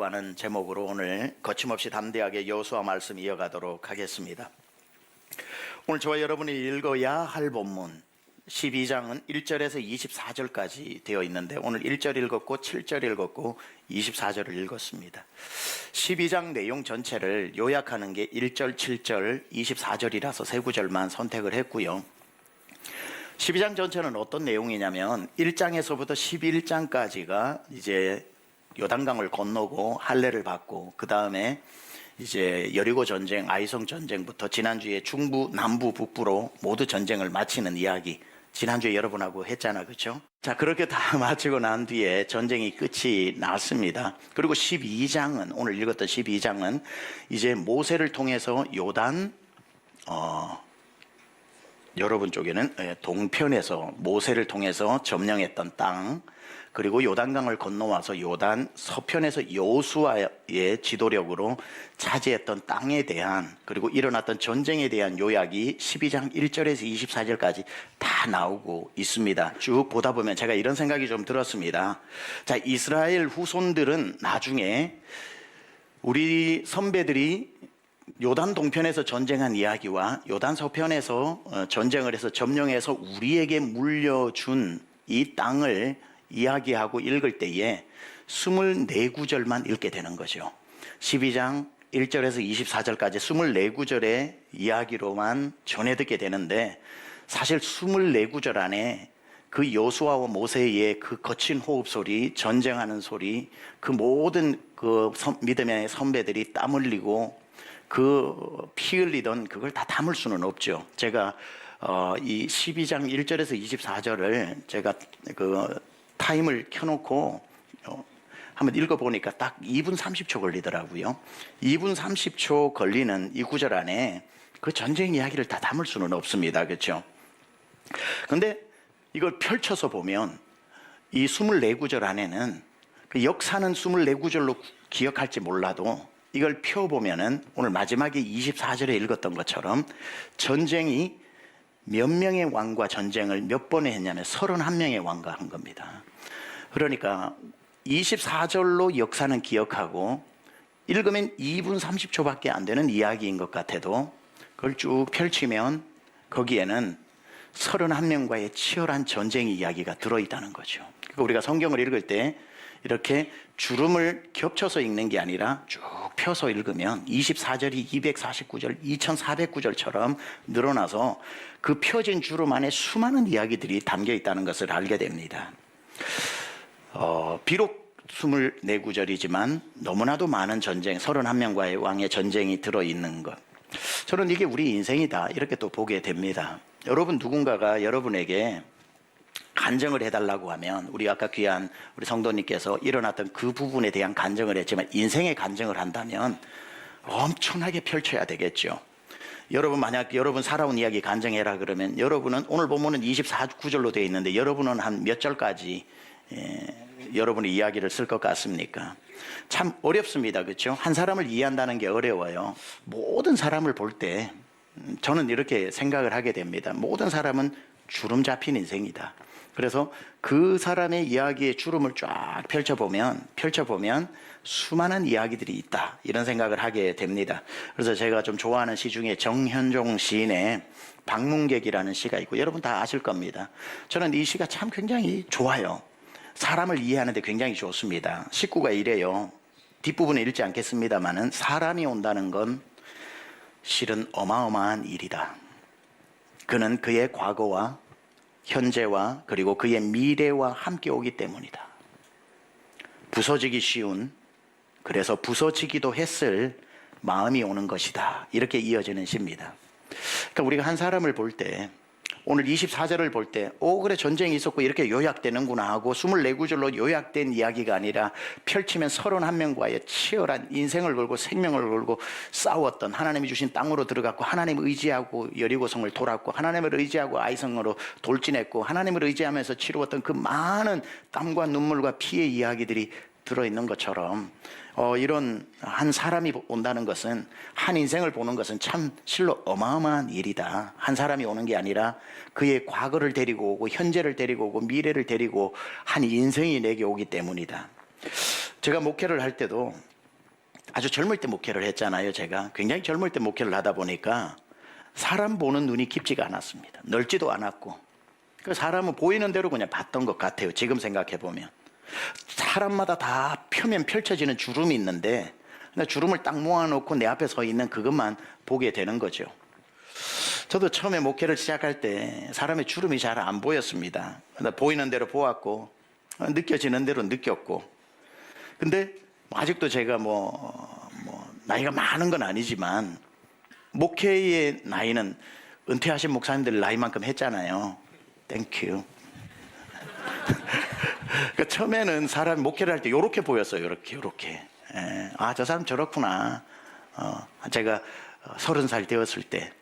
여호수아라고 하는 제목으로 오늘 거침없이 담대하게 여호수아 말씀 이어가도록 하겠습니다. 오늘 저와 여러분이 읽어야 할 본문 12장은 1절에서 24절까지 되어 있는데 오늘 1절 읽었고 7절 읽었고 24절을 읽었습니다. 12장 내용 전체를 요약하는 게 1절, 7절, 24절이라서 세 구절만 선택을 했고요. 12장 전체는 어떤 내용이냐면 1장에서부터 11장까지가 이제 요단강을 건너고 할례를 받고 그 다음에 이제 여리고 전쟁, 아이성 전쟁부터 지난주에 중부, 남부, 북부로 모두 전쟁을 마치는 이야기 지난주에 여러분하고 했잖아, 그렇죠? 자, 그렇게 다 마치고 난 뒤에 전쟁이 끝이 났습니다. 그리고 12장은 오늘 읽었던 12장은 이제 모세를 통해서 요단 여러분 쪽에는 동편에서 모세를 통해서 점령했던 땅, 그리고 요단강을 건너와서 요단 서편에서 여호수아의 지도력으로 차지했던 땅에 대한, 그리고 일어났던 전쟁에 대한 요약이 12장 1절에서 24절까지 다 나오고 있습니다. 쭉 보다 보면 제가 이런 생각이 좀 들었습니다. 자, 이스라엘 후손들은 나중에 우리 선배들이 요단 동편에서 전쟁한 이야기와 요단 서편에서 전쟁을 해서 점령해서 우리에게 물려준 이 땅을 이야기하고 읽을 때에 24구절만 읽게 되는 거죠. 12장 1절에서 24절까지 24구절의 이야기로만 전해 듣게 되는데, 사실 24구절 안에 그 여호수아와 모세의 그 거친 호흡 소리, 전쟁하는 소리, 그 모든 그 믿음의 선배들이 땀 흘리고 그 피 흘리던 그걸 다 담을 수는 없죠. 제가 이 12장 1절에서 24절을 제가 그 타임을 켜놓고 한번 읽어보니까 딱 2분 30초 걸리더라고요. 2분 30초 걸리는 이 구절 안에 그 전쟁 이야기를 다 담을 수는 없습니다. 그렇죠? 근데 이걸 펼쳐서 보면 이 24구절 안에는 그 역사는 24구절로 기억할지 몰라도 이걸 펴보면은 오늘 마지막에 24절에 읽었던 것처럼 전쟁이 몇 명의 왕과 전쟁을 몇 번에 했냐면 31명의 왕과 한 겁니다. 그러니까 24절로 역사는 기억하고 읽으면 2분 30초밖에 안 되는 이야기인 것 같아도 그걸 쭉 펼치면 거기에는 31명과의 치열한 전쟁 이야기가 들어있다는 거죠. 그러니까 우리가 성경을 읽을 때 이렇게 주름을 겹쳐서 읽는 게 아니라 쭉 펴서 읽으면 24절이 249절, 2400구절처럼 늘어나서 그 펴진 주름 안에 수많은 이야기들이 담겨 있다는 것을 알게 됩니다. 비록 24구절이지만 너무나도 많은 전쟁, 31명과의 왕의 전쟁이 들어있는 것. 저는 이게 우리 인생이다 이렇게 또 보게 됩니다. 여러분 누군가가 여러분에게 간증을 해달라고 하면, 우리 아까 귀한 우리 성도님께서 일어났던 그 부분에 대한 간증을 했지만 인생의 간증을 한다면 엄청나게 펼쳐야 되겠죠. 여러분 만약 여러분 살아온 이야기 간증해라 그러면 여러분은 오늘 본문은 24구절로 되어 있는데 여러분은 한 몇 절까지 여러분의 이야기를 쓸 것 같습니까? 참 어렵습니다. 그렇죠? 한 사람을 이해한다는 게 어려워요. 모든 사람을 볼 때 저는 이렇게 생각을 하게 됩니다. 모든 사람은 주름 잡힌 인생이다. 그래서 그 사람의 이야기의 주름을 쫙 펼쳐보면 수많은 이야기들이 있다 이런 생각을 하게 됩니다. 그래서 제가 좀 좋아하는 시 중에 정현종 시인의 방문객이라는 시가 있고 여러분 다 아실 겁니다. 저는 이 시가 참 굉장히 좋아요. 사람을 이해하는데 굉장히 좋습니다. 식구가 이래요. 뒷부분에 읽지 않겠습니다만은 사람이 온다는 건 실은 어마어마한 일이다. 그는 그의 과거와 현재와 그리고 그의 미래와 함께 오기 때문이다. 부서지기 쉬운, 그래서 부서지기도 했을 마음이 오는 것이다. 이렇게 이어지는 시입니다. 그러니까 우리가 한 사람을 볼 때 오늘 24절을 볼 때 그래 전쟁이 있었고 이렇게 요약되는구나 하고 24구절로 요약된 이야기가 아니라 펼치면 31명과의 치열한 인생을 걸고 생명을 걸고 싸웠던, 하나님이 주신 땅으로 들어갔고 하나님을 의지하고 여리고성을 돌았고 하나님을 의지하고 아이성으로 돌진했고 하나님을 의지하면서 치루었던 그 많은 땀과 눈물과 피의 이야기들이 들어있는 것처럼 이런 한 사람이 온다는 것은, 한 인생을 보는 것은 참 실로 어마어마한 일이다. 한 사람이 오는 게 아니라 그의 과거를 데리고 오고 현재를 데리고 오고 미래를 데리고 한 인생이 내게 오기 때문이다. 제가 목회를 할 때도 아주 젊을 때 목회를 했잖아요. 제가 굉장히 젊을 때 목회를 하다 보니까 사람 보는 눈이 깊지가 않았습니다. 넓지도 않았고, 그 사람은 보이는 대로 그냥 봤던 것 같아요. 지금 생각해 보면 사람마다 다 펴면 펼쳐지는 주름이 있는데 주름을 딱 모아놓고 내 앞에 서 있는 그것만 보게 되는 거죠. 저도 처음에 목회를 시작할 때 사람의 주름이 잘 안 보였습니다. 보이는 대로 보았고 느껴지는 대로 느꼈고, 근데 아직도 제가 나이가 많은 건 아니지만 목회의 나이는 은퇴하신 목사님들 나이만큼 했잖아요. 땡큐. 그러니까 처음에는 사람이 목회를 할 때 이렇게 보였어요. 이렇게. 아, 저 사람 저렇구나. 제가 30살 되었을 때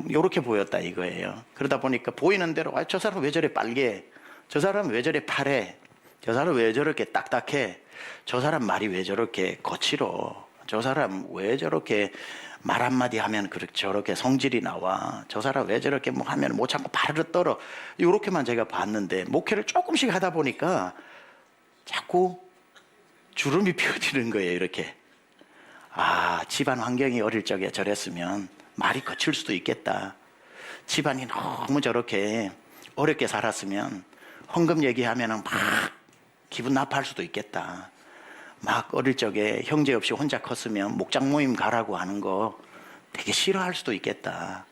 이렇게 보였다 이거예요. 그러다 보니까 보이는 대로 저 사람 왜 저래 빨개? 저 사람 왜 저래 파래? 저 사람 왜 저렇게 딱딱해? 저 사람 말이 왜 저렇게 거칠어? 저 사람 왜 저렇게 말 한마디 하면 저렇게 성질이 나와? 저 사람 왜 저렇게 하면 못 참고 바르르 떨어? 이렇게만 제가 봤는데 목회를 조금씩 하다 보니까 자꾸 주름이 펴지는 거예요. 이렇게. 아, 집안 환경이 어릴 적에 저랬으면 말이 거칠 수도 있겠다. 집안이 너무 저렇게 어렵게 살았으면 헌금 얘기하면 막 기분 나빠할 수도 있겠다. 막 어릴 적에 형제 없이 혼자 컸으면 목장 모임 가라고 하는 거 되게 싫어할 수도 있겠다.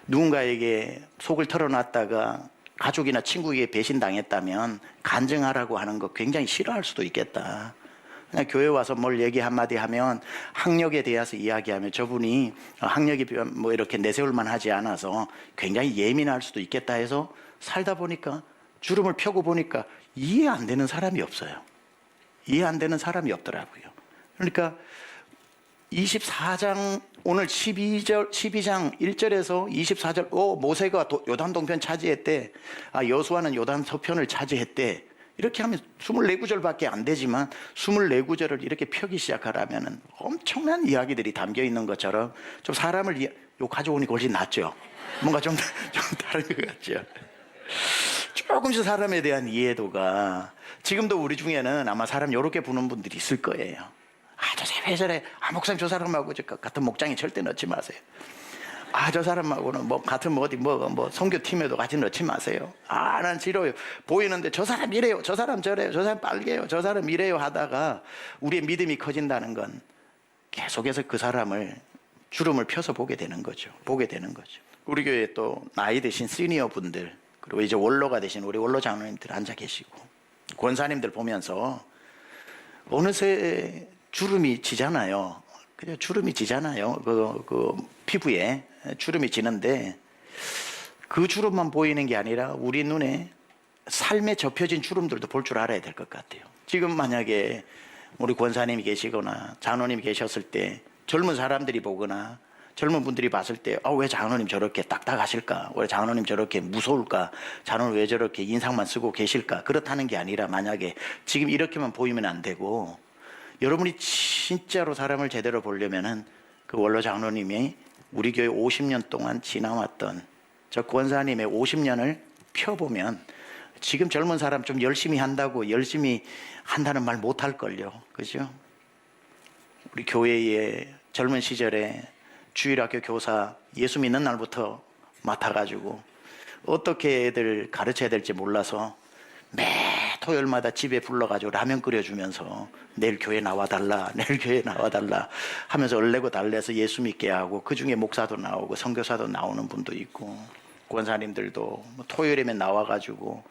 누군가에게 속을 털어놨다가 가족이나 친구에게 배신당했다면 간증하라고 하는 거 굉장히 싫어할 수도 있겠다. 그냥 교회 와서 뭘 얘기 한마디 하면 학력에 대해서 이야기하면 저분이 학력이 이렇게 내세울만 하지 않아서 굉장히 예민할 수도 있겠다 해서 살다 보니까 주름을 펴고 보니까 이해 안 되는 사람이 없어요. 이해 안 되는 사람이 없더라고요. 그러니까 24장 오늘 12장 1절에서 24절 모세가 요단 동편 차지했대. 여수아는 요단 서편을 차지했대. 이렇게 하면 24구절밖에 안 되지만 24구절을 이렇게 펴기 시작하라면 엄청난 이야기들이 담겨 있는 것처럼 좀 사람을 가져오니까 훨씬 낫죠. 뭔가 좀 다른 것 같죠. 조금씩 사람에 대한 이해도가 지금도 우리 중에는 아마 사람 이렇게 보는 분들이 있을 거예요. 저 사람 왜 저래? 목사님 저 사람하고 같은 목장에 절대 넣지 마세요. 저 사람하고는 같은 선교팀에도 같이 넣지 마세요. 난 싫어요. 보이는데 저 사람 이래요. 저 사람 저래요. 저 사람 빨개요. 저 사람 이래요 하다가 우리의 믿음이 커진다는 건 계속해서 그 사람을 주름을 펴서 보게 되는 거죠. 우리 교회에 또 나이 드신 시니어 분들, 그리고 이제 원로가 되신 우리 원로 장로님들 앉아 계시고 권사님들 보면서 어느새 주름이 지잖아요. 그냥 주름이 지잖아요. 그 피부에 주름이 지는데 그 주름만 보이는 게 아니라 우리 눈에 삶에 접혀진 주름들도 볼 줄 알아야 될 것 같아요. 지금 만약에 우리 권사님이 계시거나 장로님이 계셨을 때 젊은 사람들이 보거나 젊은 분들이 봤을 때 왜 장로님 저렇게 딱딱하실까? 왜 장로님 저렇게 무서울까? 장로님 왜 저렇게 인상만 쓰고 계실까? 그렇다는 게 아니라 만약에 지금 이렇게만 보이면 안 되고 여러분이 진짜로 사람을 제대로 보려면은 그 원로 장로님이 우리 교회 50년 동안 지나왔던 저 권사님의 50년을 펴보면 지금 젊은 사람 좀 열심히 한다고 열심히 한다는 말 못할걸요. 그죠? 우리 교회의 젊은 시절에 주일학교 교사 예수 믿는 날부터 맡아가지고 어떻게 애들 가르쳐야 될지 몰라서 매 토요일마다 집에 불러가지고 라면 끓여주면서 내일 교회 나와달라 하면서 얼레고 달래서 예수 믿게 하고, 그 중에 목사도 나오고 선교사도 나오는 분도 있고 권사님들도 토요일이면 나와가지고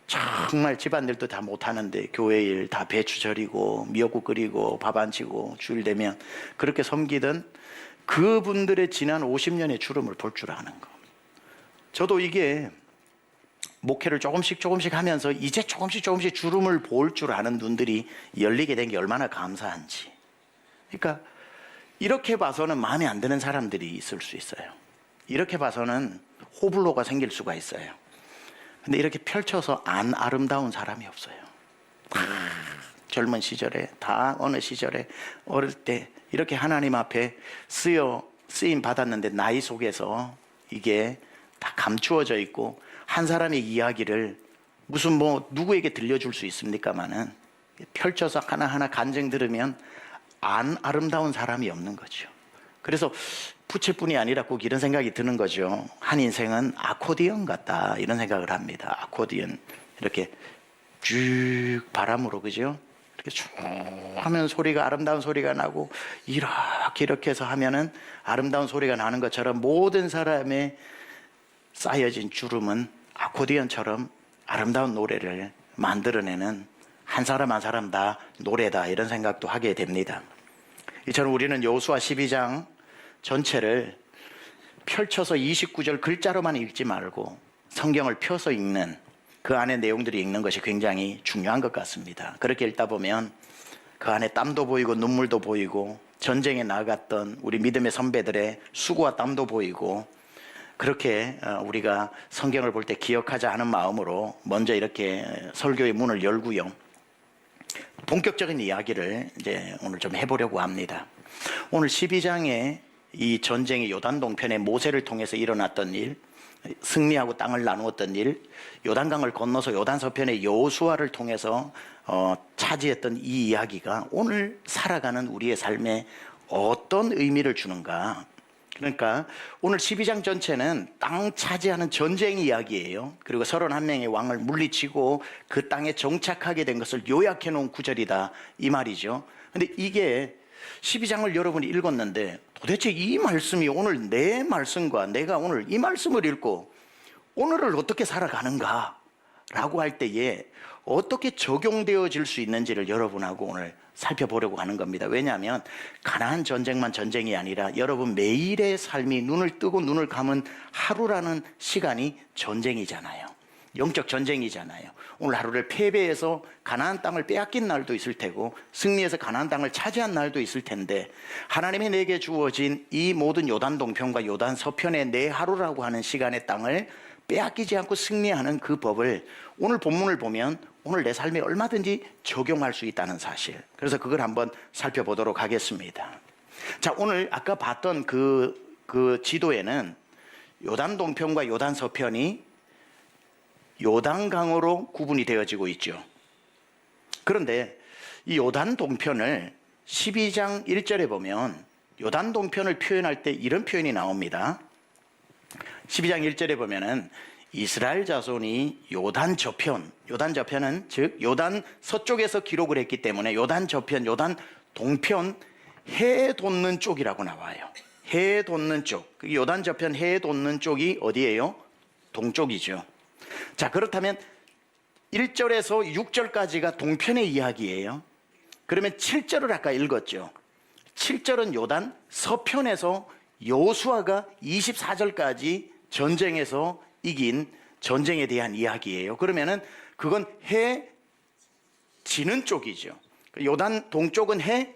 정말 집안일도 다 못하는데 교회 일 다 배추 절이고 미역국 끓이고 밥 안 치고 주일 되면 그렇게 섬기던 그분들의 지난 50년의 주름을 볼 줄 아는 거. 저도 이게 목회를 조금씩 하면서 이제 조금씩 주름을 볼 줄 아는 눈들이 열리게 된 게 얼마나 감사한지. 그러니까 이렇게 봐서는 마음에 안 드는 사람들이 있을 수 있어요. 이렇게 봐서는 호불호가 생길 수가 있어요. 근데 이렇게 펼쳐서 안 아름다운 사람이 없어요. 다 젊은 시절에, 다 어느 시절에 어릴 때 이렇게 하나님 앞에 쓰임 받았는데 나이 속에서 이게 다 감추어져 있고 한 사람의 이야기를 무슨 누구에게 들려줄 수 있습니까마는 펼쳐서 하나하나 간증 들으면 안 아름다운 사람이 없는 거죠. 그래서 부채뿐이 아니라 꼭 이런 생각이 드는 거죠. 한 인생은 아코디언 같다, 이런 생각을 합니다. 아코디언 이렇게 쭉 바람으로, 그죠? 이렇게 쭉 하면 소리가, 아름다운 소리가 나고, 이렇게 해서 하면은 아름다운 소리가 나는 것처럼 모든 사람의 쌓여진 주름은 아코디언처럼 아름다운 노래를 만들어내는 한 사람 한 사람 다 노래다, 이런 생각도 하게 됩니다. 이처럼 우리는 여호수아 12장 전체를 펼쳐서 29절 글자로만 읽지 말고 성경을 펴서 읽는, 그 안에 내용들이 읽는 것이 굉장히 중요한 것 같습니다. 그렇게 읽다 보면 그 안에 땀도 보이고 눈물도 보이고 전쟁에 나갔던 우리 믿음의 선배들의 수고와 땀도 보이고, 그렇게 우리가 성경을 볼 때 기억하자 하는 마음으로 먼저 이렇게 설교의 문을 열고요, 본격적인 이야기를 이제 오늘 좀 해보려고 합니다. 오늘 12장의 이 전쟁의 요단 동편의 모세를 통해서 일어났던 일, 승리하고 땅을 나누었던 일, 요단강을 건너서 요단 서편의 여호수아를 통해서 차지했던 이 이야기가 오늘 살아가는 우리의 삶에 어떤 의미를 주는가. 그러니까 오늘 12장 전체는 땅 차지하는 전쟁 이야기예요. 그리고 31명의 왕을 물리치고 그 땅에 정착하게 된 것을 요약해 놓은 구절이다, 이 말이죠. 근데 이게 12장을 여러분이 읽었는데 도대체 이 말씀이 오늘 내 말씀과 내가 오늘 이 말씀을 읽고 오늘을 어떻게 살아가는가 라고 할 때에 어떻게 적용되어질 수 있는지를 여러분하고 오늘 살펴보려고 하는 겁니다. 왜냐하면 가나안 전쟁만 전쟁이 아니라 여러분 매일의 삶이 눈을 뜨고 눈을 감은 하루라는 시간이 전쟁이잖아요. 영적 전쟁이잖아요. 오늘 하루를 패배해서 가나안 땅을 빼앗긴 날도 있을 테고 승리해서 가나안 땅을 차지한 날도 있을 텐데, 하나님이 내게 주어진 이 모든 요단 동편과 요단 서편의 내 하루라고 하는 시간의 땅을 빼앗기지 않고 승리하는 그 법을 오늘 본문을 보면 오늘 내 삶에 얼마든지 적용할 수 있다는 사실, 그래서 그걸 한번 살펴보도록 하겠습니다. 자, 오늘 아까 봤던 그 지도에는 요단 동편과 요단 서편이 요단강으로 구분이 되어지고 있죠. 그런데 이 요단 동편을 12장 1절에 보면 요단 동편을 표현할 때 이런 표현이 나옵니다. 12장 1절에 보면은 이스라엘 자손이 요단 저편, 요단 저편은 즉 요단 서쪽에서 기록을 했기 때문에 요단 저편, 요단 동편 해 돋는 쪽이라고 나와요. 해 돋는 쪽, 요단 저편 해 돋는 쪽이 어디예요? 동쪽이죠. 자, 그렇다면 1절에서 6절까지가 동편의 이야기예요. 그러면 7절을 아까 읽었죠. 7절은 요단 서편에서 여호수아가 24절까지 전쟁에서 이긴 전쟁에 대한 이야기예요. 그러면은 그건 해 지는 쪽이죠. 요단 동쪽은 해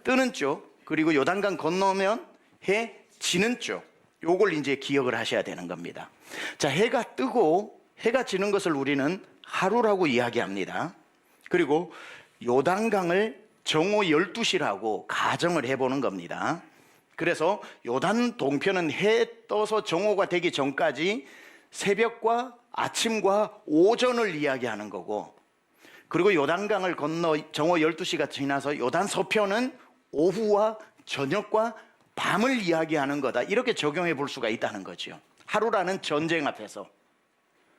뜨는 쪽, 그리고 요단강 건너면 해 지는 쪽. 요걸 이제 기억을 하셔야 되는 겁니다. 자, 해가 뜨고 해가 지는 것을 우리는 하루라고 이야기합니다. 그리고 요단강을 정오 12시라고 가정을 해보는 겁니다. 그래서 요단 동편은 해 떠서 정오가 되기 전까지 새벽과 아침과 오전을 이야기하는 거고, 그리고 요단강을 건너 정오 12시가 지나서 요단 서편은 오후와 저녁과 밤을 이야기하는 거다, 이렇게 적용해 볼 수가 있다는 거죠. 하루라는 전쟁 앞에서.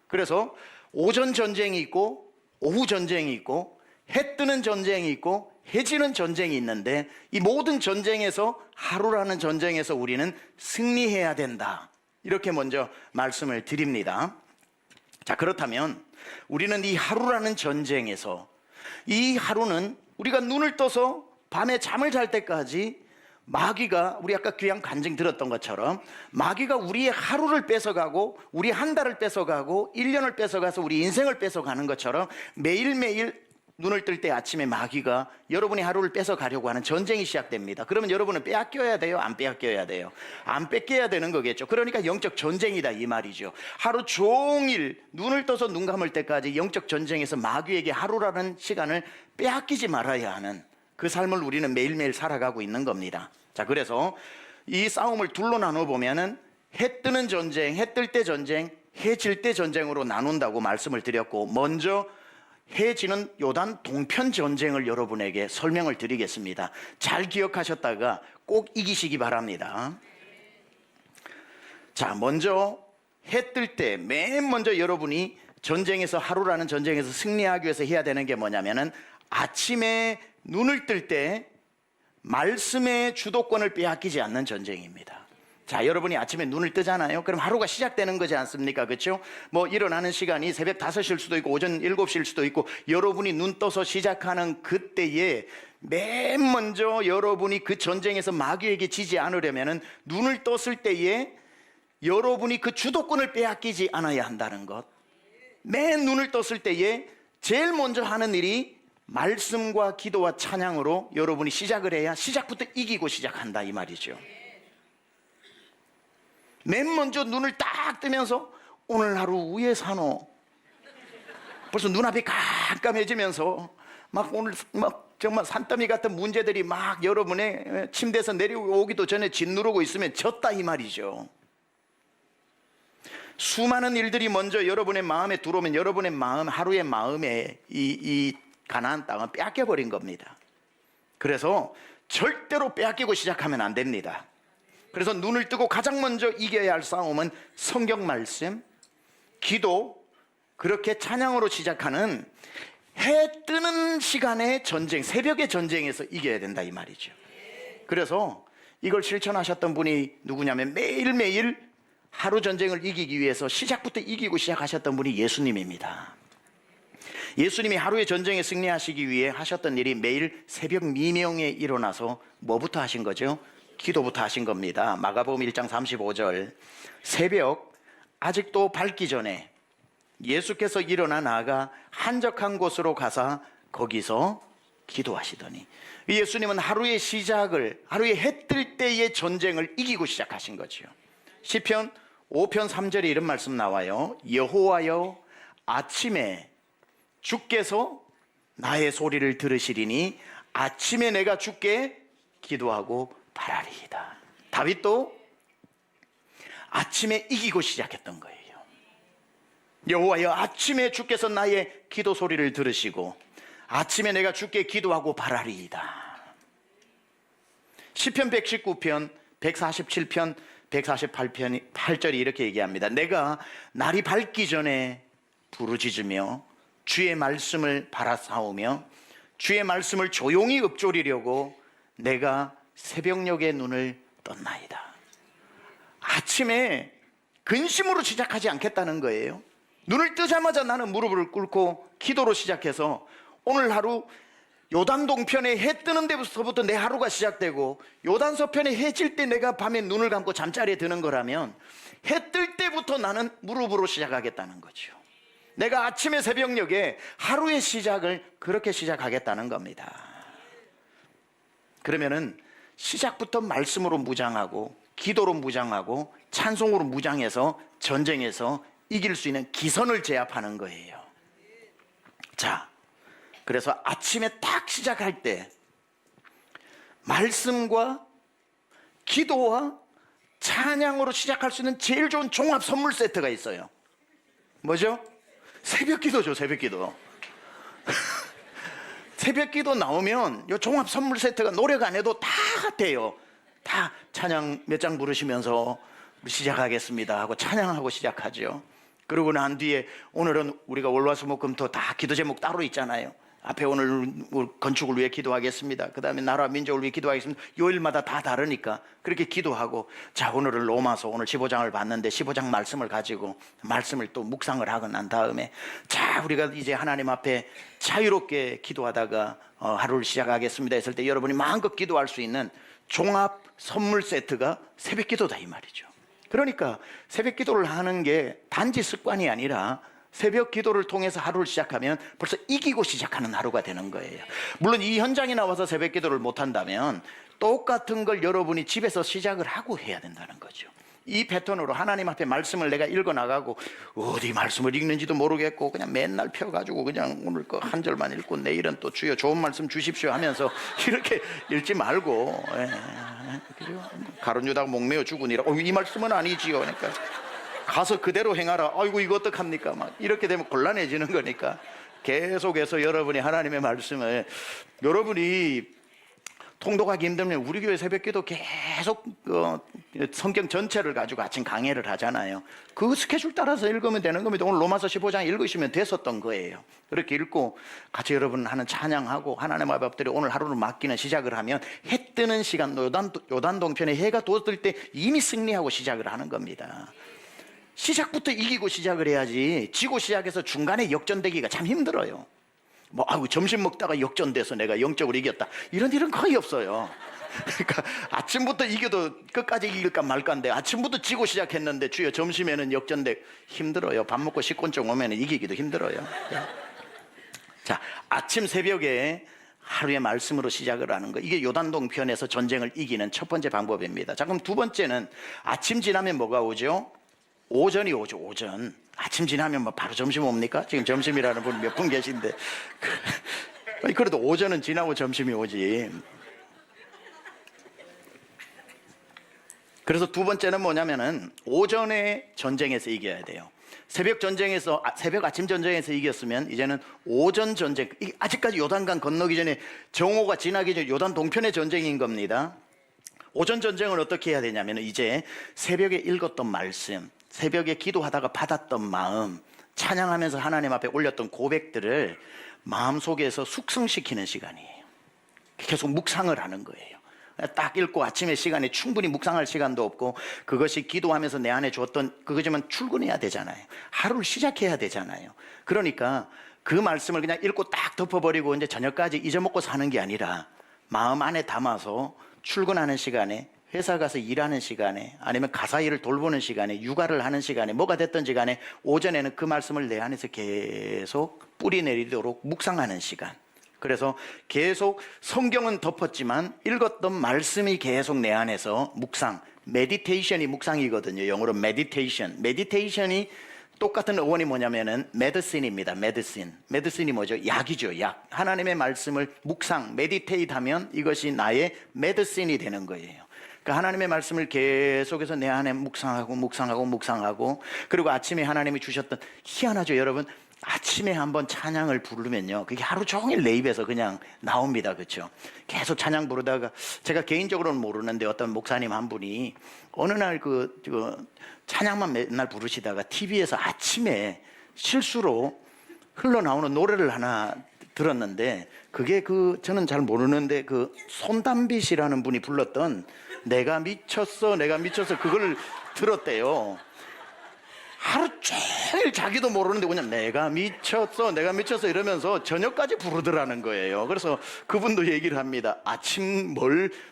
그래서 오전 전쟁이 있고 오후 전쟁이 있고 해 뜨는 전쟁이 있고 해 지는 전쟁이 있는데, 이 모든 전쟁에서 하루라는 전쟁에서 우리는 승리해야 된다, 이렇게 먼저 말씀을 드립니다. 자, 그렇다면 우리는 이 하루라는 전쟁에서, 이 하루는 우리가 눈을 떠서 밤에 잠을 잘 때까지 마귀가, 우리 아까 귀한 간증 들었던 것처럼 마귀가 우리의 하루를 뺏어가고 우리 한 달을 뺏어가고 1년을 뺏어가서 우리 인생을 뺏어가는 것처럼 매일매일 눈을 뜰 때 아침에 마귀가 여러분의 하루를 뺏어가려고 하는 전쟁이 시작됩니다. 그러면 여러분은 빼앗겨야 돼요? 안 빼앗겨야 돼요? 안 뺏겨야 되는 거겠죠. 그러니까 영적 전쟁이다, 이 말이죠. 하루 종일 눈을 떠서 눈 감을 때까지 영적 전쟁에서 마귀에게 하루라는 시간을 빼앗기지 말아야 하는 그 삶을 우리는 매일매일 살아가고 있는 겁니다. 자, 그래서 이 싸움을 둘로 나눠 보면은 해 뜨는 전쟁, 해 뜰 때 전쟁, 해 질 때 전쟁으로 나눈다고 말씀을 드렸고, 먼저 해 지는 요단 동편 전쟁을 여러분에게 설명을 드리겠습니다. 잘 기억하셨다가 꼭 이기시기 바랍니다. 자, 먼저 해 뜰 때 맨 먼저 여러분이 전쟁에서, 하루라는 전쟁에서 승리하기 위해서 해야 되는 게 뭐냐면은 아침에 눈을 뜰 때 말씀의 주도권을 빼앗기지 않는 전쟁입니다. 자, 여러분이 아침에 눈을 뜨잖아요. 그럼 하루가 시작되는 거지 않습니까? 그렇죠? 뭐 일어나는 시간이 새벽 5시일 수도 있고 오전 7시일 수도 있고, 여러분이 눈 떠서 시작하는 그때에 맨 먼저 여러분이 그 전쟁에서 마귀에게 지지 않으려면은 눈을 떴을 때에 여러분이 그 주도권을 빼앗기지 않아야 한다는 것. 맨 눈을 떴을 때에 제일 먼저 하는 일이 말씀과 기도와 찬양으로 여러분이 시작을 해야 시작부터 이기고 시작한다, 이 말이죠. 맨 먼저 눈을 딱 뜨면서 오늘 하루 왜 사노? 벌써 눈앞이 깜깜해지면서 막 오늘 막 정말 산더미 같은 문제들이 막 여러분의 침대에서 내려오기도 전에 짓누르고 있으면 졌다, 이 말이죠. 수많은 일들이 먼저 여러분의 마음에 들어오면 여러분의 마음, 하루의 마음에 이 가나안 땅은 빼앗겨버린 겁니다. 그래서 절대로 빼앗기고 시작하면 안 됩니다. 그래서 눈을 뜨고 가장 먼저 이겨야 할 싸움은 성경 말씀, 기도, 그렇게 찬양으로 시작하는 해 뜨는 시간의 전쟁, 새벽의 전쟁에서 이겨야 된다, 이 말이죠. 그래서 이걸 실천하셨던 분이 누구냐면 매일매일 하루 전쟁을 이기기 위해서 시작부터 이기고 시작하셨던 분이 예수님입니다. 예수님이 하루의 전쟁에 승리하시기 위해 하셨던 일이 매일 새벽 미명에 일어나서 뭐부터 하신 거죠? 기도부터 하신 겁니다. 마가복음 1장 35절, 새벽 아직도 밝기 전에 예수께서 일어나 나아가 한적한 곳으로 가사 거기서 기도하시더니, 예수님은 하루의 시작을, 하루의 해 뜰 때의 전쟁을 이기고 시작하신 거죠. 시편 5편 3절에 이런 말씀 나와요. 여호와여, 아침에 주께서 나의 소리를 들으시리니 아침에 내가 주께 기도하고 바라리이다. 다윗도 아침에 이기고 시작했던 거예요. 여호와여, 아침에 주께서 나의 기도 소리를 들으시고 아침에 내가 주께 기도하고 바라리이다. 시편 119편, 147편, 148편 8절이 이렇게 얘기합니다. 내가 날이 밝기 전에 부르짖으며 주의 말씀을 바라사오며 주의 말씀을 조용히 읊조리려고 내가 새벽녘에 눈을 떴나이다. 아침에 근심으로 시작하지 않겠다는 거예요. 눈을 뜨자마자 나는 무릎을 꿇고 기도로 시작해서 오늘 하루 요단 동편에 해 뜨는 데부터 내 하루가 시작되고 요단 서편에 해 질 때 내가 밤에 눈을 감고 잠자리에 드는 거라면 해 뜰 때부터 나는 무릎으로 시작하겠다는 거죠. 내가 아침에 새벽녘에 하루의 시작을 그렇게 시작하겠다는 겁니다. 그러면은 시작부터 말씀으로 무장하고 기도로 무장하고 찬송으로 무장해서 전쟁에서 이길 수 있는 기선을 제압하는 거예요. 자, 그래서 아침에 딱 시작할 때 말씀과 기도와 찬양으로 시작할 수 있는 제일 좋은 종합 선물 세트가 있어요. 뭐죠? 새벽 기도죠, 새벽 기도. 새벽 기도 나오면 이 종합 선물 세트가 노래가 안 해도 다 같아요. 다 찬양 몇 장 부르시면서 시작하겠습니다 하고 찬양하고 시작하죠. 그러고 난 뒤에 오늘은 우리가 월화수목금토 다 기도 제목 따로 있잖아요. 앞에 오늘 건축을 위해 기도하겠습니다. 그 다음에 나라 민족을 위해 기도하겠습니다. 요일마다 다 다르니까 그렇게 기도하고, 자, 오늘은 로마서 오늘 15장을 봤는데 15장 말씀을 가지고 말씀을 또 묵상을 하고 난 다음에, 자, 우리가 이제 하나님 앞에 자유롭게 기도하다가 하루를 시작하겠습니다 했을 때 여러분이 마음껏 기도할 수 있는 종합 선물 세트가 새벽 기도다, 이 말이죠. 그러니까 새벽 기도를 하는 게 단지 습관이 아니라 새벽 기도를 통해서 하루를 시작하면 벌써 이기고 시작하는 하루가 되는 거예요. 물론 이 현장에 나와서 새벽 기도를 못한다면 똑같은 걸 여러분이 집에서 시작을 하고 해야 된다는 거죠. 이 패턴으로 하나님 앞에 말씀을 내가 읽어나가고 어디 말씀을 읽는지도 모르겠고 그냥 맨날 펴가지고 그냥 오늘 그 한 절만 읽고 내일은 또 주여 좋은 말씀 주십시오 하면서 이렇게 읽지 말고, 가룟 유다가 목매어 죽으니라 이 말씀은 아니지요. 그러니까 가서 그대로 행하라. 아이고 이거 어떡합니까? 막 이렇게 되면 곤란해지는 거니까 계속해서 여러분이 하나님의 말씀을, 여러분이 통독하기 힘들면 우리 교회 새벽기도 계속 성경 전체를 가지고 아침 강해를 하잖아요. 그 스케줄 따라서 읽으면 되는 겁니다. 오늘 로마서 15장 읽으시면 됐었던 거예요. 그렇게 읽고 같이 여러분 하는 찬양하고 하나님 앞에 엎드려 오늘 하루를 맡기는 시작을 하면 해 뜨는 시간, 요단 동편에 해가 돋을 때 이미 승리하고 시작을 하는 겁니다. 시작부터 이기고 시작을 해야지 지고 시작해서 중간에 역전되기가 참 힘들어요. 점심 먹다가 역전돼서 내가 영적으로 이겼다, 이런 일은 거의 없어요. 그러니까 아침부터 이겨도 끝까지 이길까 말까인데 아침부터 지고 시작했는데 주여 점심에는 역전돼, 힘들어요. 밥 먹고 식곤증 오면 이기기도 힘들어요. 자, 아침 새벽에 하루의 말씀으로 시작을 하는 거, 이게 요단동편에서 전쟁을 이기는 첫 번째 방법입니다. 자, 그럼 두 번째는 아침 지나면 뭐가 오죠? 오전이 오죠. 오전. 아침 지나면 바로 점심 옵니까? 지금 점심이라는 분 몇 분 계신데 그래도 오전은 지나고 점심이 오지. 그래서 두 번째는 뭐냐면은 오전에 전쟁에서 이겨야 돼요. 새벽 아침 전쟁에서 이겼으면 이제는 오전 전쟁, 아직까지 요단강 건너기 전에, 정오가 지나기 전에 요단 동편의 전쟁인 겁니다. 오전 전쟁을 어떻게 해야 되냐면 이제 새벽에 읽었던 말씀, 새벽에 기도하다가 받았던 마음, 찬양하면서 하나님 앞에 올렸던 고백들을 마음속에서 숙성시키는 시간이에요. 계속 묵상을 하는 거예요. 딱 읽고 아침에 시간에 충분히 묵상할 시간도 없고, 그것이 기도하면서 내 안에 주었던 그거지만 출근해야 되잖아요. 하루를 시작해야 되잖아요. 그러니까 그 말씀을 그냥 읽고 딱 덮어버리고 이제 저녁까지 잊어먹고 사는 게 아니라 마음 안에 담아서 출근하는 시간에, 회사 가서 일하는 시간에, 아니면 가사 일을 돌보는 시간에, 육아를 하는 시간에, 뭐가 됐든지 간에 오전에는 그 말씀을 내 안에서 계속 뿌리 내리도록 묵상하는 시간. 그래서 계속 성경은 덮었지만 읽었던 말씀이 계속 내 안에서 묵상, 메디테이션이 묵상이거든요. 영어로 메디테이션. 메디테이션이 똑같은 어원이 뭐냐면은 메디신입니다. 메디신이 뭐죠? 약이죠. 약. 하나님의 말씀을 묵상, 메디테이트 하면 이것이 나의 메디신이 되는 거예요. 그러니까 하나님의 말씀을 계속해서 내 안에 묵상하고, 그리고 아침에 하나님이 주셨던, 희한하죠 여러분, 아침에 한번 찬양을 부르면요, 그게 하루 종일 내 입에서 그냥 나옵니다. 그렇죠? 계속 찬양 부르다가, 제가 개인적으로는 모르는데 어떤 목사님 한 분이 어느 날 찬양만 맨날 부르시다가 TV에서 아침에 실수로 흘러나오는 노래를 하나 들었는데, 그게 저는 잘 모르는데 손담빗이라는 분이 불렀던 내가 미쳤어 그걸 들었대요. 하루 종일 자기도 모르는데 그냥 내가 미쳤어 이러면서 저녁까지 부르더라는 거예요. 그래서 그분도 얘기를 합니다. 아침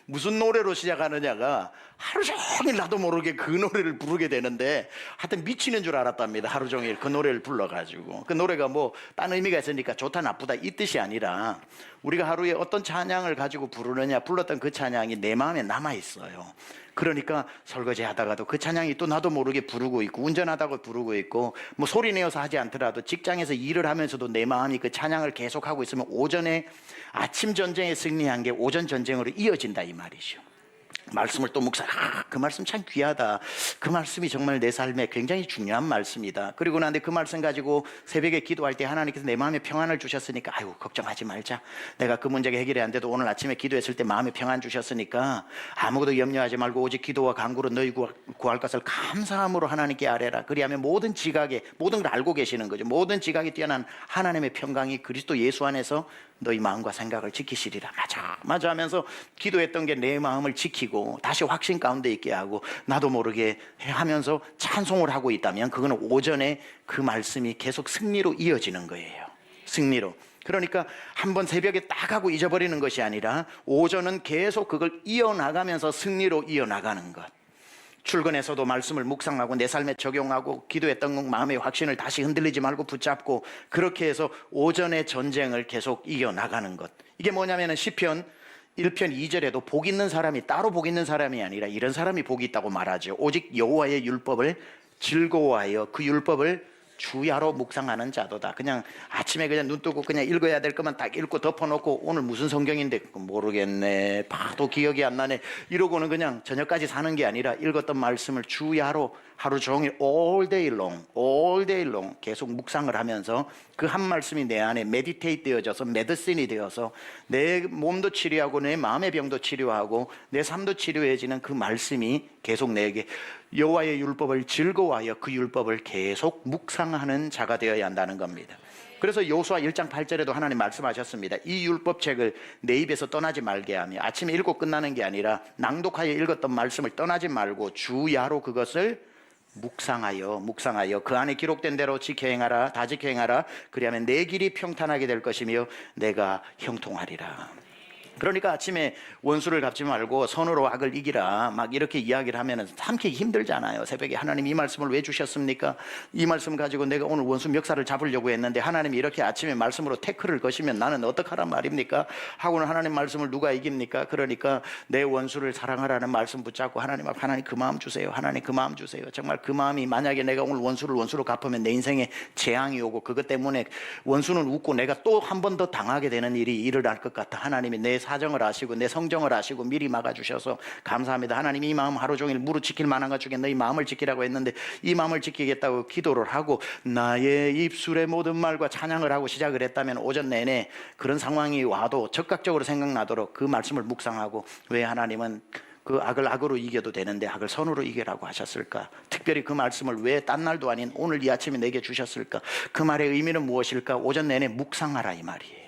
무슨 노래로 시작하느냐가 하루 종일 나도 모르게 그 노래를 부르게 되는데, 하여튼 미치는 줄 알았답니다. 하루 종일 그 노래를 불러가지고. 그 노래가 딴 의미가 있으니까 좋다 나쁘다 이 뜻이 아니라, 우리가 하루에 어떤 찬양을 가지고 부르느냐, 불렀던 그 찬양이 내 마음에 남아있어요. 그러니까 설거지 하다가도 그 찬양이 또 나도 모르게 부르고 있고, 운전하다가 부르고 있고, 소리 내어서 하지 않더라도 직장에서 일을 하면서도 내 마음이 그 찬양을 계속하고 있으면 오전에 아침 전쟁에 승리한 게 오전 전쟁으로 이어진다 이 말이죠. 말씀을 또 그 말씀 참 귀하다. 그 말씀이 정말 내 삶에 굉장히 중요한 말씀이다. 그리고 나한테 그 말씀 가지고 새벽에 기도할 때 하나님께서 내 마음에 평안을 주셨으니까 걱정하지 말자. 내가 그 문제가 해결이 안 돼도 오늘 아침에 기도했을 때 마음에 평안 주셨으니까 아무것도 염려하지 말고 오직 기도와 간구로 너희 구할 것을 감사함으로 하나님께 아뢰라. 그리하면 모든 걸 알고 계시는 거죠. 모든 지각이 뛰어난 하나님의 평강이 그리스도 예수 안에서 너희 마음과 생각을 지키시리라. 맞아 하면서 기도했던 게 내 마음을 지키고 다시 확신 가운데 있게 하고 나도 모르게 하면서 찬송을 하고 있다면, 그거는 오전에 그 말씀이 계속 승리로 이어지는 거예요. 승리로. 그러니까 한번 새벽에 딱 하고 잊어버리는 것이 아니라 오전은 계속 그걸 이어나가면서 승리로 이어나가는 것. 출근해서도 말씀을 묵상하고 내 삶에 적용하고, 기도했던 마음의 확신을 다시 흔들리지 말고 붙잡고, 그렇게 해서 오전의 전쟁을 계속 이겨나가는 것. 이게 뭐냐면은 시편 1편 2절에도 복 있는 사람이 따로 복 있는 사람이 아니라 이런 사람이 복이 있다고 말하죠. 오직 여호와의 율법을 즐거워하여 그 율법을 주야로 묵상하는 자도다. 그냥 아침에 그냥 눈 뜨고 그냥 읽어야 될 것만 딱 읽고 덮어놓고 오늘 무슨 성경인데 모르겠네, 봐도 기억이 안 나네 이러고는 그냥 저녁까지 사는 게 아니라 읽었던 말씀을 주야로 하루 종일 all day long 계속 묵상을 하면서 그 한 말씀이 내 안에 메디테이트 되어져서 메디신이 되어서 내 몸도 치료하고 내 마음의 병도 치료하고 내 삶도 치료해지는 그 말씀이 계속 내게 여호와의 율법을 즐거워하여 그 율법을 계속 묵상하는 자가 되어야 한다는 겁니다. 그래서 여호수아 1장 8절에도 하나님 말씀하셨습니다. 이 율법책을 내 입에서 떠나지 말게 하며 아침에 읽고 끝나는 게 아니라 낭독하여 읽었던 말씀을 떠나지 말고 주야로 그것을 묵상하여 그 안에 기록된 대로 지켜 행하라. 다 지켜 행하라. 그리하면 내 길이 평탄하게 될 것이며 내가 형통하리라. 그러니까 아침에 원수를 갚지 말고 선으로 악을 이기라 막 이렇게 이야기를 하면 참기 힘들잖아요. 새벽에 하나님 이 말씀을 왜 주셨습니까? 이 말씀 가지고 내가 오늘 원수 멱살을 잡으려고 했는데 하나님이 이렇게 아침에 말씀으로 태클을 거시면 나는 어떡하란 말입니까? 하고는 하나님 말씀을 누가 이깁니까? 그러니까 내 원수를 사랑하라는 말씀 붙잡고 하나님 앞 하나님 그 마음 주세요. 하나님 그 마음 주세요. 정말 그 마음이 만약에 내가 오늘 원수를 원수로 갚으면 내 인생에 재앙이 오고 그것 때문에 원수는 웃고 내가 또 한 번 더 당하게 되는 일이 일어날 것 같아. 하나님이 내 사정을 아시고 내 성정을 아시고 미리 막아주셔서 감사합니다. 하나님 이 마음 하루 종일 무릇 지킬 만한 것 중에 너희 마음을 지키라고 했는데 이 마음을 지키겠다고 기도를 하고 나의 입술의 모든 말과 찬양을 하고 시작을 했다면 오전 내내 그런 상황이 와도 적극적으로 생각나도록 그 말씀을 묵상하고 왜 하나님은 그 악을 악으로 이겨도 되는데 악을 선으로 이겨라고 하셨을까? 특별히 그 말씀을 왜 딴 날도 아닌 오늘 이 아침에 내게 주셨을까? 그 말의 의미는 무엇일까? 오전 내내 묵상하라 이 말이에요.